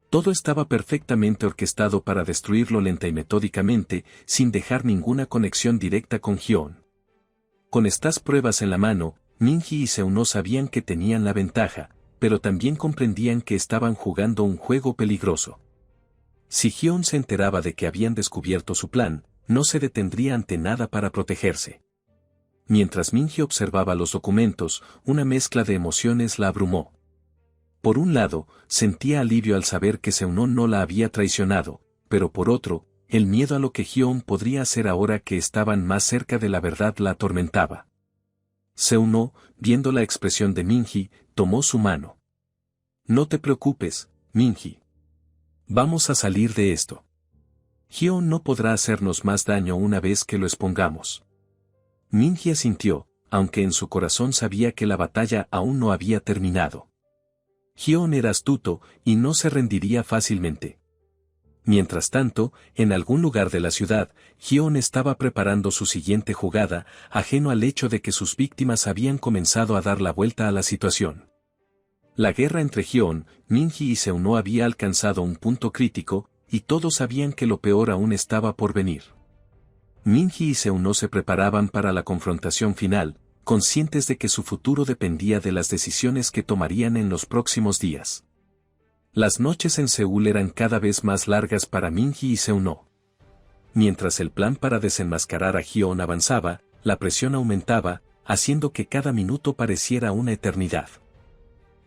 Todo estaba perfectamente orquestado para destruirlo lenta y metódicamente, sin dejar ninguna conexión directa con Hyo-on. Con estas pruebas en la mano, Minji y Seo-no sabían que tenían la ventaja, pero también comprendían que estaban jugando un juego peligroso. Si Hyo-on se enteraba de que habían descubierto su plan, no se detendría ante nada para protegerse. Mientras Minji observaba los documentos, una mezcla de emociones la abrumó. Por un lado, sentía alivio al saber que Seo-no no la había traicionado, pero por otro, el miedo a lo que Hyo-on podría hacer ahora que estaban más cerca de la verdad la atormentaba. Seo-no, viendo la expresión de Minji, tomó su mano. «No te preocupes, Minji. Vamos a salir de esto. Hyo-on no podrá hacernos más daño una vez que lo expongamos». Minji asintió, aunque en su corazón sabía que la batalla aún no había terminado. Hyo-on era astuto y no se rendiría fácilmente. Mientras tanto, en algún lugar de la ciudad, Hyo-on estaba preparando su siguiente jugada, ajeno al hecho de que sus víctimas habían comenzado a dar la vuelta a la situación. La guerra entre Hyo-on, Minji y Seo-no había alcanzado un punto crítico, y todos sabían que lo peor aún estaba por venir. Minji y Seo-no se preparaban para la confrontación final, conscientes de que su futuro dependía de las decisiones que tomarían en los próximos días. Las noches en Seúl eran cada vez más largas para Minji y Seo-no. Mientras el plan para desenmascarar a Hyo-on avanzaba, la presión aumentaba, haciendo que cada minuto pareciera una eternidad.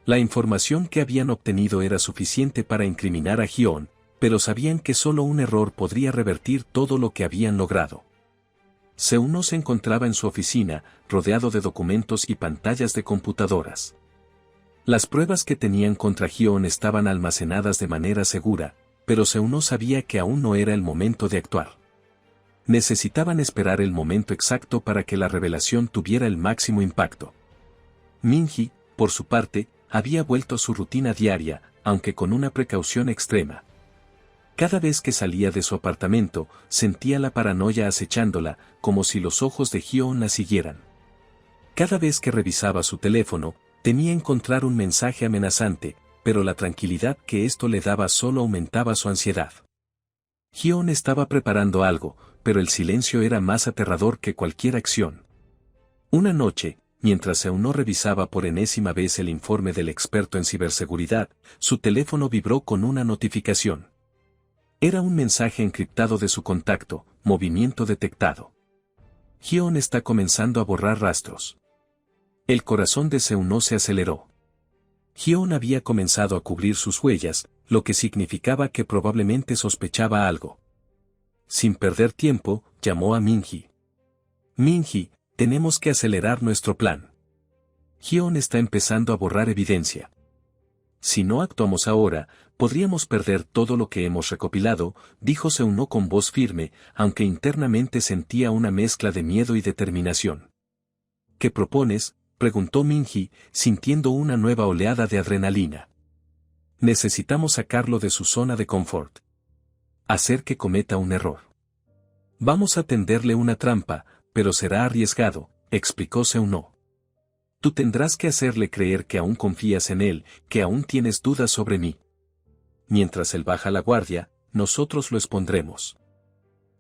La información que habían obtenido era suficiente para incriminar a Hyo-on, pero sabían que solo un error podría revertir todo lo que habían logrado. Seo-no se encontraba en su oficina, rodeado de documentos y pantallas de computadoras. Las pruebas que tenían contra Hyo-on estaban almacenadas de manera segura, pero Seo-no sabía que aún no era el momento de actuar. Necesitaban esperar el momento exacto para que la revelación tuviera el máximo impacto. Minji, por su parte, había vuelto a su rutina diaria, aunque con una precaución extrema. Cada vez que salía de su apartamento, sentía la paranoia acechándola, como si los ojos de Hyo-on la siguieran. Cada vez que revisaba su teléfono, temía encontrar un mensaje amenazante, pero la tranquilidad que esto le daba solo aumentaba su ansiedad. Hyo-on estaba preparando algo, pero el silencio era más aterrador que cualquier acción. Una noche, mientras Seo-no revisaba por enésima vez el informe del experto en ciberseguridad, su teléfono vibró con una notificación. Era un mensaje encriptado de su contacto, movimiento detectado. Hyo-on está comenzando a borrar rastros. El corazón de Seo-no se aceleró. Hyo-on había comenzado a cubrir sus huellas, lo que significaba que probablemente sospechaba algo. Sin perder tiempo, llamó a Minji. «Minji, tenemos que acelerar nuestro plan. Hyo-on está empezando a borrar evidencia. Si no actuamos ahora, podríamos perder todo lo que hemos recopilado», dijo Seo-no con voz firme, aunque internamente sentía una mezcla de miedo y determinación. «¿Qué propones?», preguntó Minji, sintiendo una nueva oleada de adrenalina. «Necesitamos sacarlo de su zona de confort. Hacer que cometa un error. Vamos a tenderle una trampa, pero será arriesgado», explicó Seo-no. «Tú tendrás que hacerle creer que aún confías en él, que aún tienes dudas sobre mí. Mientras él baja la guardia, nosotros lo expondremos».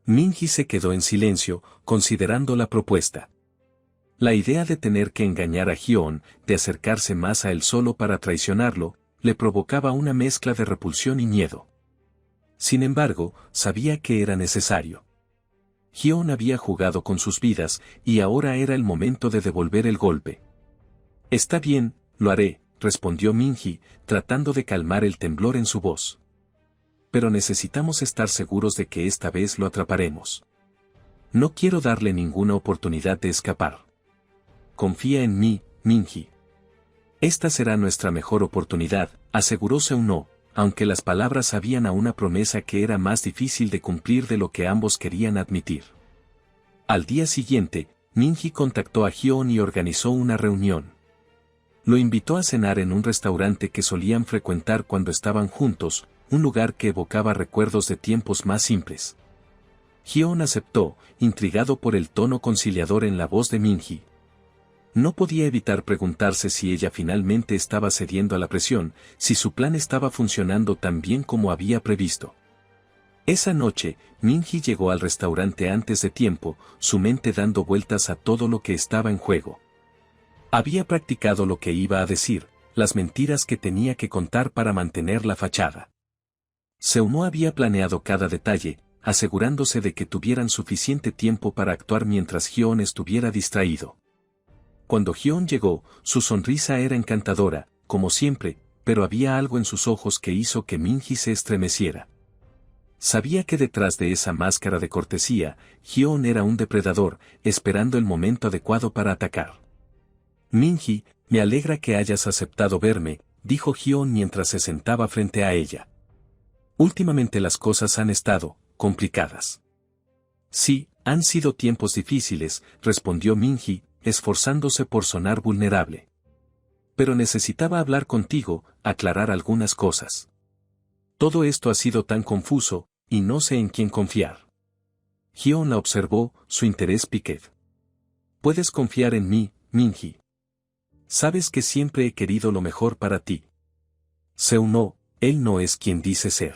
Minji se quedó en silencio, considerando la propuesta. La idea de tener que engañar a Hyo-on, de acercarse más a él solo para traicionarlo, le provocaba una mezcla de repulsión y miedo. Sin embargo, sabía que era necesario. Hyo-on había jugado con sus vidas, y ahora era el momento de devolver el golpe. «Está bien, lo haré», respondió Minji, tratando de calmar el temblor en su voz. «Pero necesitamos estar seguros de que esta vez lo atraparemos. No quiero darle ninguna oportunidad de escapar. Confía en mí, Minji. Esta será nuestra mejor oportunidad», aseguró Seo-no, aunque las palabras sabían a una promesa que era más difícil de cumplir de lo que ambos querían admitir. Al día siguiente, Minji contactó a Hyun y organizó una reunión. Lo invitó a cenar en un restaurante que solían frecuentar cuando estaban juntos, un lugar que evocaba recuerdos de tiempos más simples. Hyun aceptó, intrigado por el tono conciliador en la voz de Minji. No podía evitar preguntarse si ella finalmente estaba cediendo a la presión, si su plan estaba funcionando tan bien como había previsto. Esa noche, Minji llegó al restaurante antes de tiempo, su mente dando vueltas a todo lo que estaba en juego. Había practicado lo que iba a decir, las mentiras que tenía que contar para mantener la fachada. Seuno había planeado cada detalle, asegurándose de que tuvieran suficiente tiempo para actuar mientras Hyun estuviera distraído. Cuando Hyun llegó, su sonrisa era encantadora, como siempre, pero había algo en sus ojos que hizo que Minji se estremeciera. Sabía que detrás de esa máscara de cortesía, Hyun era un depredador, esperando el momento adecuado para atacar. Minji, me alegra que hayas aceptado verme, dijo Hyun mientras se sentaba frente a ella. Últimamente las cosas han estado complicadas. Sí, han sido tiempos difíciles, respondió Minji, esforzándose por sonar vulnerable. Pero necesitaba hablar contigo, aclarar algunas cosas. Todo esto ha sido tan confuso, y no sé en quién confiar. Hyun la observó, su interés piquet. Puedes confiar en mí, Minji. Sabes que siempre he querido lo mejor para ti. Seuno, él no es quien dice ser.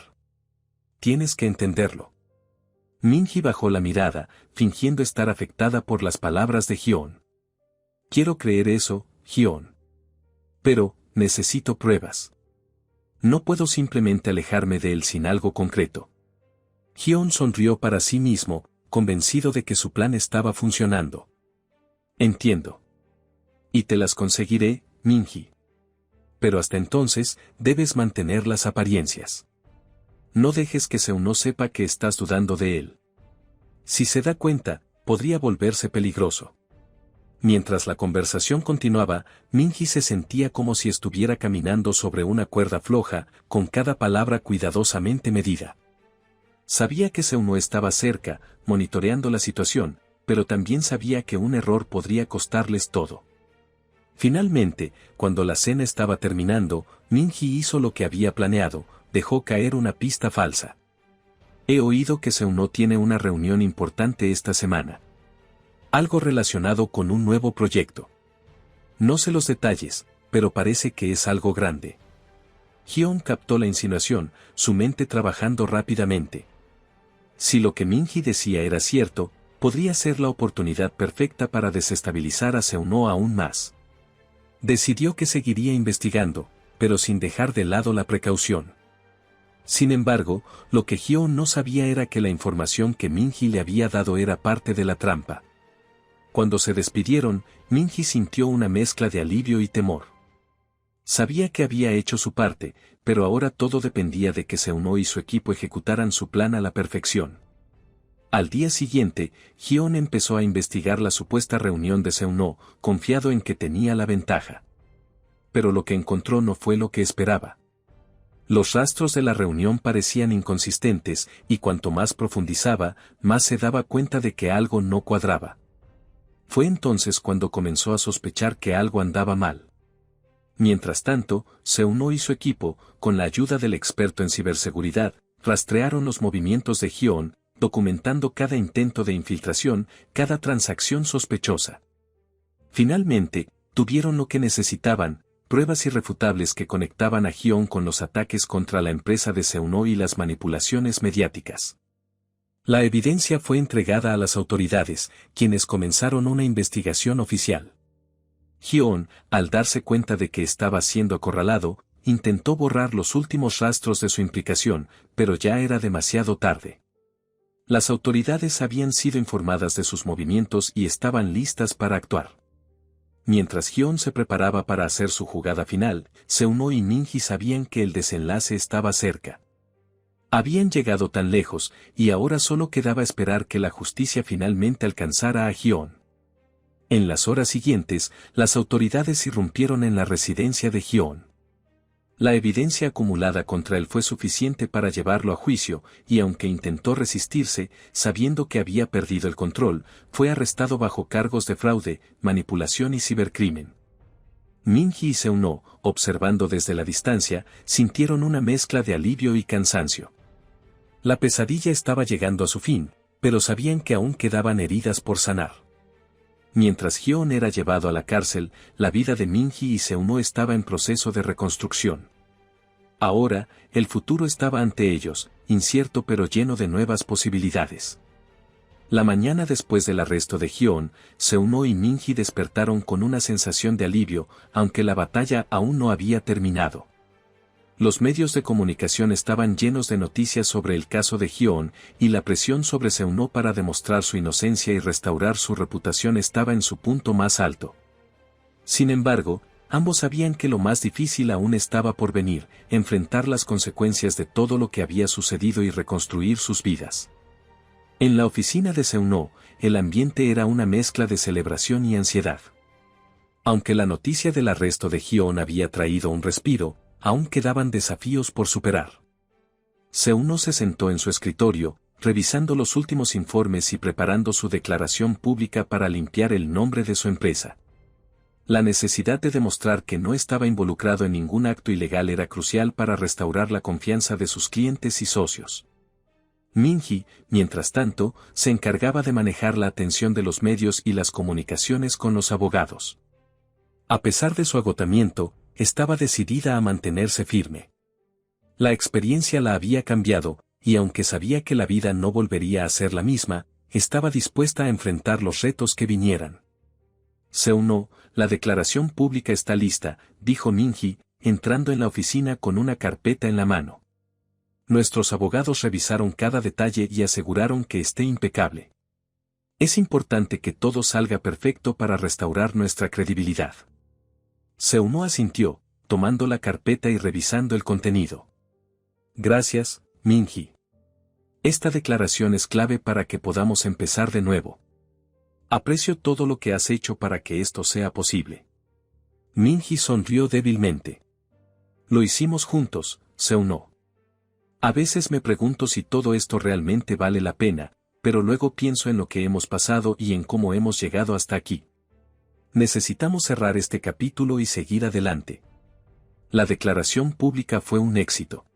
Tienes que entenderlo. Minji bajó la mirada, fingiendo estar afectada por las palabras de Hyun. Quiero creer eso, Hyun. Pero, necesito pruebas. No puedo simplemente alejarme de él sin algo concreto. Hyun sonrió para sí mismo, convencido de que su plan estaba funcionando. Entiendo. Y te las conseguiré, Minji. Pero hasta entonces, debes mantener las apariencias. No dejes que Seuno sepa que estás dudando de él. Si se da cuenta, podría volverse peligroso. Mientras la conversación continuaba, Minji se sentía como si estuviera caminando sobre una cuerda floja, con cada palabra cuidadosamente medida. Sabía que Seuno estaba cerca, monitoreando la situación, pero también sabía que un error podría costarles todo. Finalmente, cuando la cena estaba terminando, Minji hizo lo que había planeado, dejó caer una pista falsa. He oído que Seuno tiene una reunión importante esta semana. Algo relacionado con un nuevo proyecto. No sé los detalles, pero parece que es algo grande. Hyun captó la insinuación, su mente trabajando rápidamente. Si lo que Minji decía era cierto, podría ser la oportunidad perfecta para desestabilizar a Seuno aún más. Decidió que seguiría investigando, pero sin dejar de lado la precaución. Sin embargo, lo que Hyun no sabía era que la información que Minji le había dado era parte de la trampa. Cuando se despidieron, Minji sintió una mezcla de alivio y temor. Sabía que había hecho su parte, pero ahora todo dependía de que Seuno y su equipo ejecutaran su plan a la perfección. Al día siguiente, Hyun empezó a investigar la supuesta reunión de Seuno, confiado en que tenía la ventaja. Pero lo que encontró no fue lo que esperaba. Los rastros de la reunión parecían inconsistentes, y cuanto más profundizaba, más se daba cuenta de que algo no cuadraba. Fue entonces cuando comenzó a sospechar que algo andaba mal. Mientras tanto, Seuno y su equipo, con la ayuda del experto en ciberseguridad, rastrearon los movimientos de Hyun, documentando cada intento de infiltración, cada transacción sospechosa. Finalmente, tuvieron lo que necesitaban, pruebas irrefutables que conectaban a Hyun con los ataques contra la empresa de Seuno y las manipulaciones mediáticas. La evidencia fue entregada a las autoridades, quienes comenzaron una investigación oficial. Hyun, al darse cuenta de que estaba siendo acorralado, intentó borrar los últimos rastros de su implicación, pero ya era demasiado tarde. Las autoridades habían sido informadas de sus movimientos y estaban listas para actuar. Mientras Hyun se preparaba para hacer su jugada final, Seuno y Minji sabían que el desenlace estaba cerca. Habían llegado tan lejos, y ahora solo quedaba esperar que la justicia finalmente alcanzara a Hyun. En las horas siguientes, las autoridades irrumpieron en la residencia de Hyun. La evidencia acumulada contra él fue suficiente para llevarlo a juicio, y aunque intentó resistirse, sabiendo que había perdido el control, fue arrestado bajo cargos de fraude, manipulación y cibercrimen. Minji y Seuno, observando desde la distancia, sintieron una mezcla de alivio y cansancio. La pesadilla estaba llegando a su fin, pero sabían que aún quedaban heridas por sanar. Mientras Hyeon era llevado a la cárcel, la vida de Minji y Seuno estaba en proceso de reconstrucción. Ahora, el futuro estaba ante ellos, incierto pero lleno de nuevas posibilidades. La mañana después del arresto de Hyeon, Seuno y Minji despertaron con una sensación de alivio, aunque la batalla aún no había terminado. Los medios de comunicación estaban llenos de noticias sobre el caso de Hyeon, y la presión sobre Seuno para demostrar su inocencia y restaurar su reputación estaba en su punto más alto. Sin embargo, ambos sabían que lo más difícil aún estaba por venir, enfrentar las consecuencias de todo lo que había sucedido y reconstruir sus vidas. En la oficina de Seuno, el ambiente era una mezcla de celebración y ansiedad. Aunque la noticia del arresto de Hyeon había traído un respiro, aún quedaban desafíos por superar. Seuno se sentó en su escritorio, revisando los últimos informes y preparando su declaración pública para limpiar el nombre de su empresa. La necesidad de demostrar que no estaba involucrado en ningún acto ilegal era crucial para restaurar la confianza de sus clientes y socios. Minji, mientras tanto, se encargaba de manejar la atención de los medios y las comunicaciones con los abogados. A pesar de su agotamiento, estaba decidida a mantenerse firme. La experiencia la había cambiado, y aunque sabía que la vida no volvería a ser la misma, estaba dispuesta a enfrentar los retos que vinieran. Seuno, la declaración pública está lista, dijo Minji, entrando en la oficina con una carpeta en la mano. Nuestros abogados revisaron cada detalle y aseguraron que esté impecable. Es importante que todo salga perfecto para restaurar nuestra credibilidad. Seuno asintió, tomando la carpeta y revisando el contenido. Gracias, Minji. Esta declaración es clave para que podamos empezar de nuevo. Aprecio todo lo que has hecho para que esto sea posible. Minji sonrió débilmente. Lo hicimos juntos, Seuno. A veces me pregunto si todo esto realmente vale la pena, pero luego pienso en lo que hemos pasado y en cómo hemos llegado hasta aquí. Necesitamos cerrar este capítulo y seguir adelante. La declaración pública fue un éxito.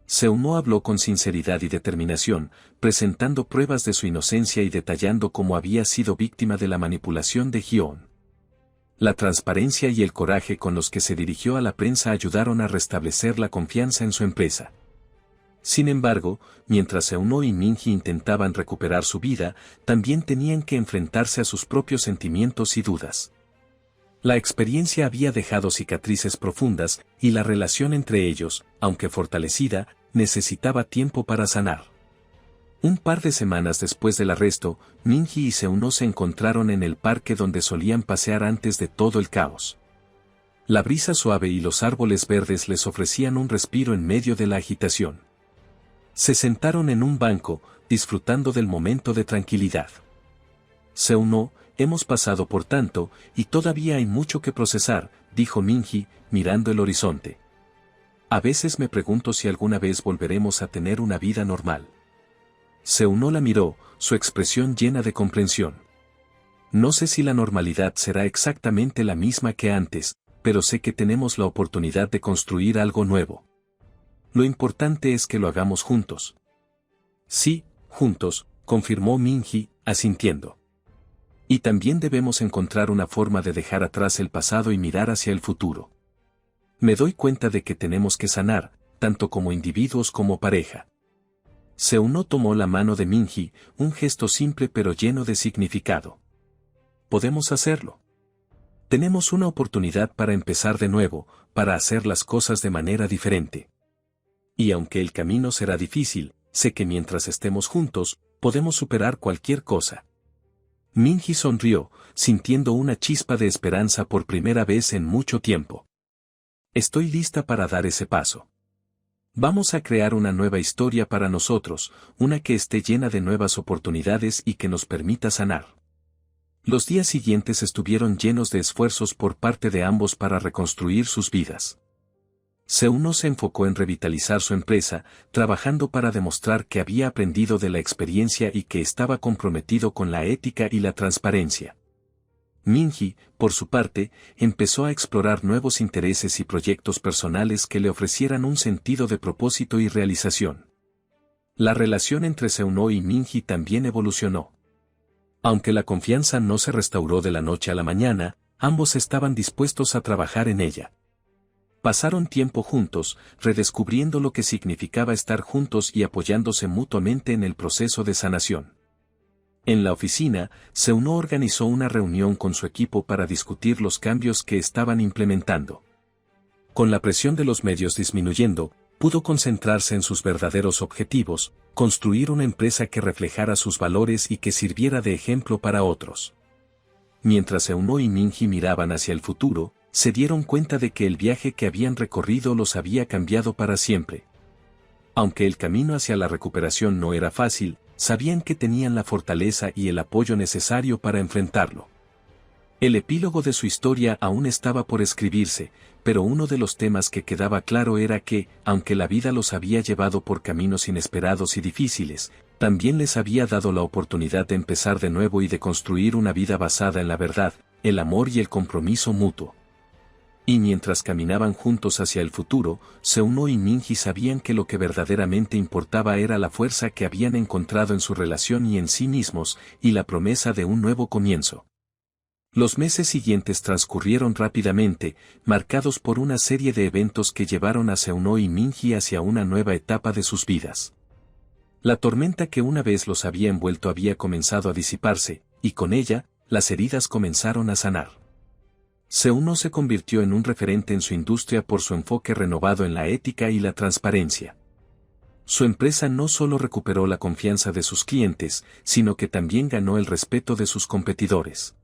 Seuno habló con sinceridad y determinación, presentando pruebas de su inocencia y detallando cómo había sido víctima de la manipulación de Hyeon. La transparencia y el coraje con los que se dirigió a la prensa ayudaron a restablecer la confianza en su empresa. Sin embargo, mientras Seuno y Minji intentaban recuperar su vida, también tenían que enfrentarse a sus propios sentimientos y dudas. La experiencia había dejado cicatrices profundas, y la relación entre ellos, aunque fortalecida, necesitaba tiempo para sanar. Un par de semanas después del arresto, Minji y Seuno se encontraron en el parque donde solían pasear antes de todo el caos. La brisa suave y los árboles verdes les ofrecían un respiro en medio de la agitación. Se sentaron en un banco, disfrutando del momento de tranquilidad. Seuno, hemos pasado por tanto, y todavía hay mucho que procesar, dijo Minji, mirando el horizonte. A veces me pregunto si alguna vez volveremos a tener una vida normal. Seuno la miró, su expresión llena de comprensión. No sé si la normalidad será exactamente la misma que antes, pero sé que tenemos la oportunidad de construir algo nuevo. Lo importante es que lo hagamos juntos. Sí, juntos, confirmó Minji, asintiendo. Y también debemos encontrar una forma de dejar atrás el pasado y mirar hacia el futuro. Me doy cuenta de que tenemos que sanar, tanto como individuos como pareja. Seuno tomó la mano de Minji, un gesto simple pero lleno de significado. Podemos hacerlo. Tenemos una oportunidad para empezar de nuevo, para hacer las cosas de manera diferente. Y aunque el camino será difícil, sé que mientras estemos juntos, podemos superar cualquier cosa. Minji sonrió, sintiendo una chispa de esperanza por primera vez en mucho tiempo. Estoy lista para dar ese paso. Vamos a crear una nueva historia para nosotros, una que esté llena de nuevas oportunidades y que nos permita sanar. Los días siguientes estuvieron llenos de esfuerzos por parte de ambos para reconstruir sus vidas. Seuno se enfocó en revitalizar su empresa, trabajando para demostrar que había aprendido de la experiencia y que estaba comprometido con la ética y la transparencia. Minhee, por su parte, empezó a explorar nuevos intereses y proyectos personales que le ofrecieran un sentido de propósito y realización. La relación entre Seuno y Minhee también evolucionó. Aunque la confianza no se restauró de la noche a la mañana, ambos estaban dispuestos a trabajar en ella. Pasaron tiempo juntos, redescubriendo lo que significaba estar juntos y apoyándose mutuamente en el proceso de sanación. En la oficina, Seuno organizó una reunión con su equipo para discutir los cambios que estaban implementando. Con la presión de los medios disminuyendo, pudo concentrarse en sus verdaderos objetivos, construir una empresa que reflejara sus valores y que sirviera de ejemplo para otros. Mientras Seuno y Minhee miraban hacia el futuro, se dieron cuenta de que el viaje que habían recorrido los había cambiado para siempre. Aunque el camino hacia la recuperación no era fácil, sabían que tenían la fortaleza y el apoyo necesario para enfrentarlo. El epílogo de su historia aún estaba por escribirse, pero uno de los temas que quedaba claro era que, aunque la vida los había llevado por caminos inesperados y difíciles, también les había dado la oportunidad de empezar de nuevo y de construir una vida basada en la verdad, el amor y el compromiso mutuo. Y mientras caminaban juntos hacia el futuro, Seuno y Minhee sabían que lo que verdaderamente importaba era la fuerza que habían encontrado en su relación y en sí mismos, y la promesa de un nuevo comienzo. Los meses siguientes transcurrieron rápidamente, marcados por una serie de eventos que llevaron a Seuno y Minhee hacia una nueva etapa de sus vidas. La tormenta que una vez los había envuelto había comenzado a disiparse, y con ella, las heridas comenzaron a sanar. Seuno se convirtió en un referente en su industria por su enfoque renovado en la ética y la transparencia. Su empresa no solo recuperó la confianza de sus clientes, sino que también ganó el respeto de sus competidores.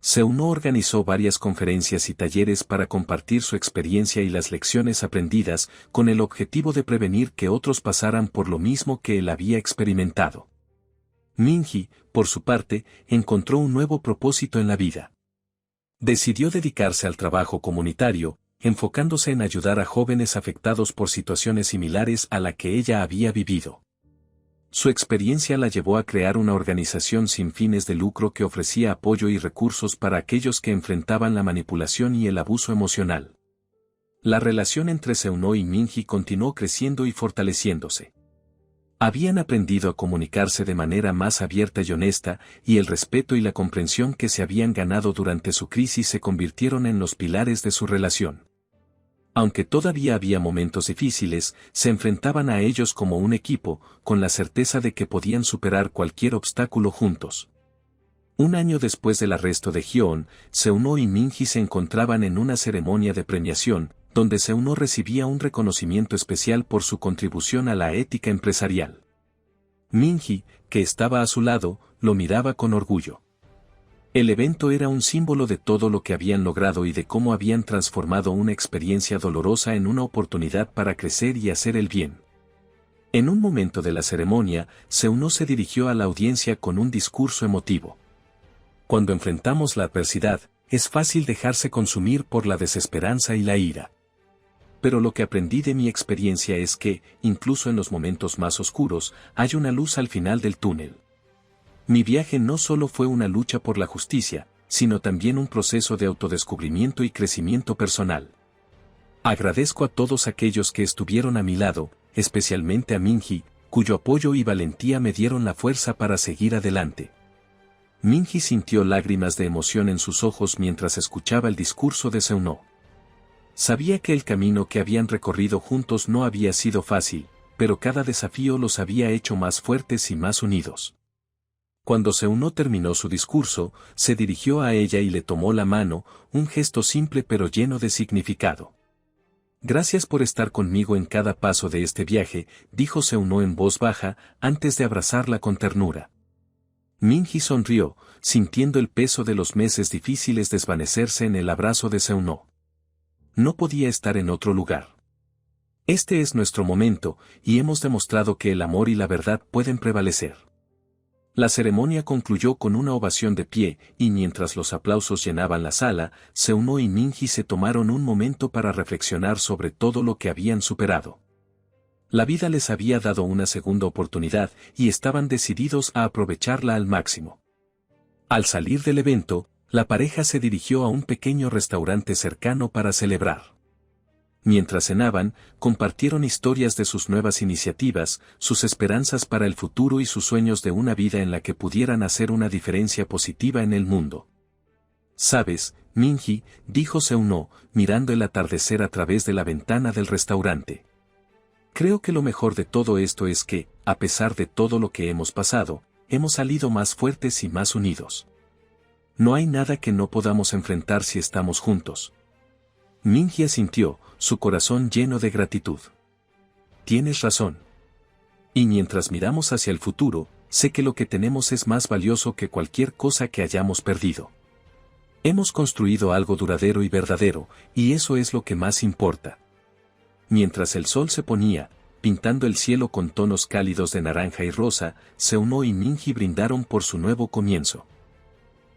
Seuno organizó varias conferencias y talleres para compartir su experiencia y las lecciones aprendidas, con el objetivo de prevenir que otros pasaran por lo mismo que él había experimentado. Minhee, por su parte, encontró un nuevo propósito en la vida. Decidió dedicarse al trabajo comunitario, enfocándose en ayudar a jóvenes afectados por situaciones similares a la que ella había vivido. Su experiencia la llevó a crear una organización sin fines de lucro que ofrecía apoyo y recursos para aquellos que enfrentaban la manipulación y el abuso emocional. La relación entre Seuno y Minhee continuó creciendo y fortaleciéndose. Habían aprendido a comunicarse de manera más abierta y honesta, y el respeto y la comprensión que se habían ganado durante su crisis se convirtieron en los pilares de su relación. Aunque todavía había momentos difíciles, se enfrentaban a ellos como un equipo, con la certeza de que podían superar cualquier obstáculo juntos. Un año después del arresto de Hyeon, Seuno y Minhee se encontraban en una ceremonia de premiación, donde Seuno recibía un reconocimiento especial por su contribución a la ética empresarial. Minhee, que estaba a su lado, lo miraba con orgullo. El evento era un símbolo de todo lo que habían logrado y de cómo habían transformado una experiencia dolorosa en una oportunidad para crecer y hacer el bien. En un momento de la ceremonia, Seuno se dirigió a la audiencia con un discurso emotivo. Cuando enfrentamos la adversidad, es fácil dejarse consumir por la desesperanza y la ira. Pero lo que aprendí de mi experiencia es que, incluso en los momentos más oscuros, hay una luz al final del túnel. Mi viaje no solo fue una lucha por la justicia, sino también un proceso de autodescubrimiento y crecimiento personal. Agradezco a todos aquellos que estuvieron a mi lado, especialmente a Minhee, cuyo apoyo y valentía me dieron la fuerza para seguir adelante. Minhee sintió lágrimas de emoción en sus ojos mientras escuchaba el discurso de Seuno. Sabía que el camino que habían recorrido juntos no había sido fácil, pero cada desafío los había hecho más fuertes y más unidos. Cuando Seuno terminó su discurso, se dirigió a ella y le tomó la mano, un gesto simple pero lleno de significado. Gracias por estar conmigo en cada paso de este viaje, dijo Seuno en voz baja, antes de abrazarla con ternura. Minhee sonrió, sintiendo el peso de los meses difíciles desvanecerse en el abrazo de Seuno. No podía estar en otro lugar. Este es nuestro momento, y hemos demostrado que el amor y la verdad pueden prevalecer. La ceremonia concluyó con una ovación de pie, y mientras los aplausos llenaban la sala, Seuno y Minji se tomaron un momento para reflexionar sobre todo lo que habían superado. La vida les había dado una segunda oportunidad, y estaban decididos a aprovecharla al máximo. Al salir del evento, la pareja se dirigió a un pequeño restaurante cercano para celebrar. Mientras cenaban, compartieron historias de sus nuevas iniciativas, sus esperanzas para el futuro y sus sueños de una vida en la que pudieran hacer una diferencia positiva en el mundo. «¿Sabes, Minji?», dijo Seuno, mirando el atardecer a través de la ventana del restaurante. «Creo que lo mejor de todo esto es que, a pesar de todo lo que hemos pasado, hemos salido más fuertes y más unidos. No hay nada que no podamos enfrentar si estamos juntos». Minji asintió, su corazón lleno de gratitud. «Tienes razón. Y mientras miramos hacia el futuro, sé que lo que tenemos es más valioso que cualquier cosa que hayamos perdido. Hemos construido algo duradero y verdadero, y eso es lo que más importa». Mientras el sol se ponía, pintando el cielo con tonos cálidos de naranja y rosa, Seuno y Minji brindaron por su nuevo comienzo.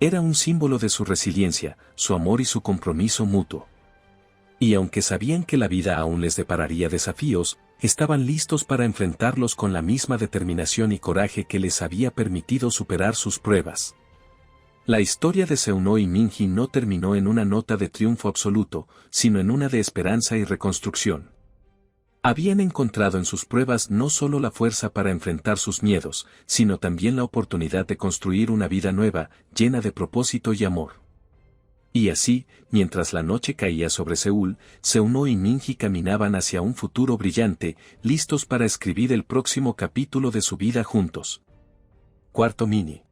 Era un símbolo de su resiliencia, su amor y su compromiso mutuo. Y aunque sabían que la vida aún les depararía desafíos, estaban listos para enfrentarlos con la misma determinación y coraje que les había permitido superar sus pruebas. La historia de Seuno y Minji no terminó en una nota de triunfo absoluto, sino en una de esperanza y reconstrucción. Habían encontrado en sus pruebas no solo la fuerza para enfrentar sus miedos, sino también la oportunidad de construir una vida nueva, llena de propósito y amor. Y así, mientras la noche caía sobre Seúl, Seuno y Minji caminaban hacia un futuro brillante, listos para escribir el próximo capítulo de su vida juntos. Cuarto mini.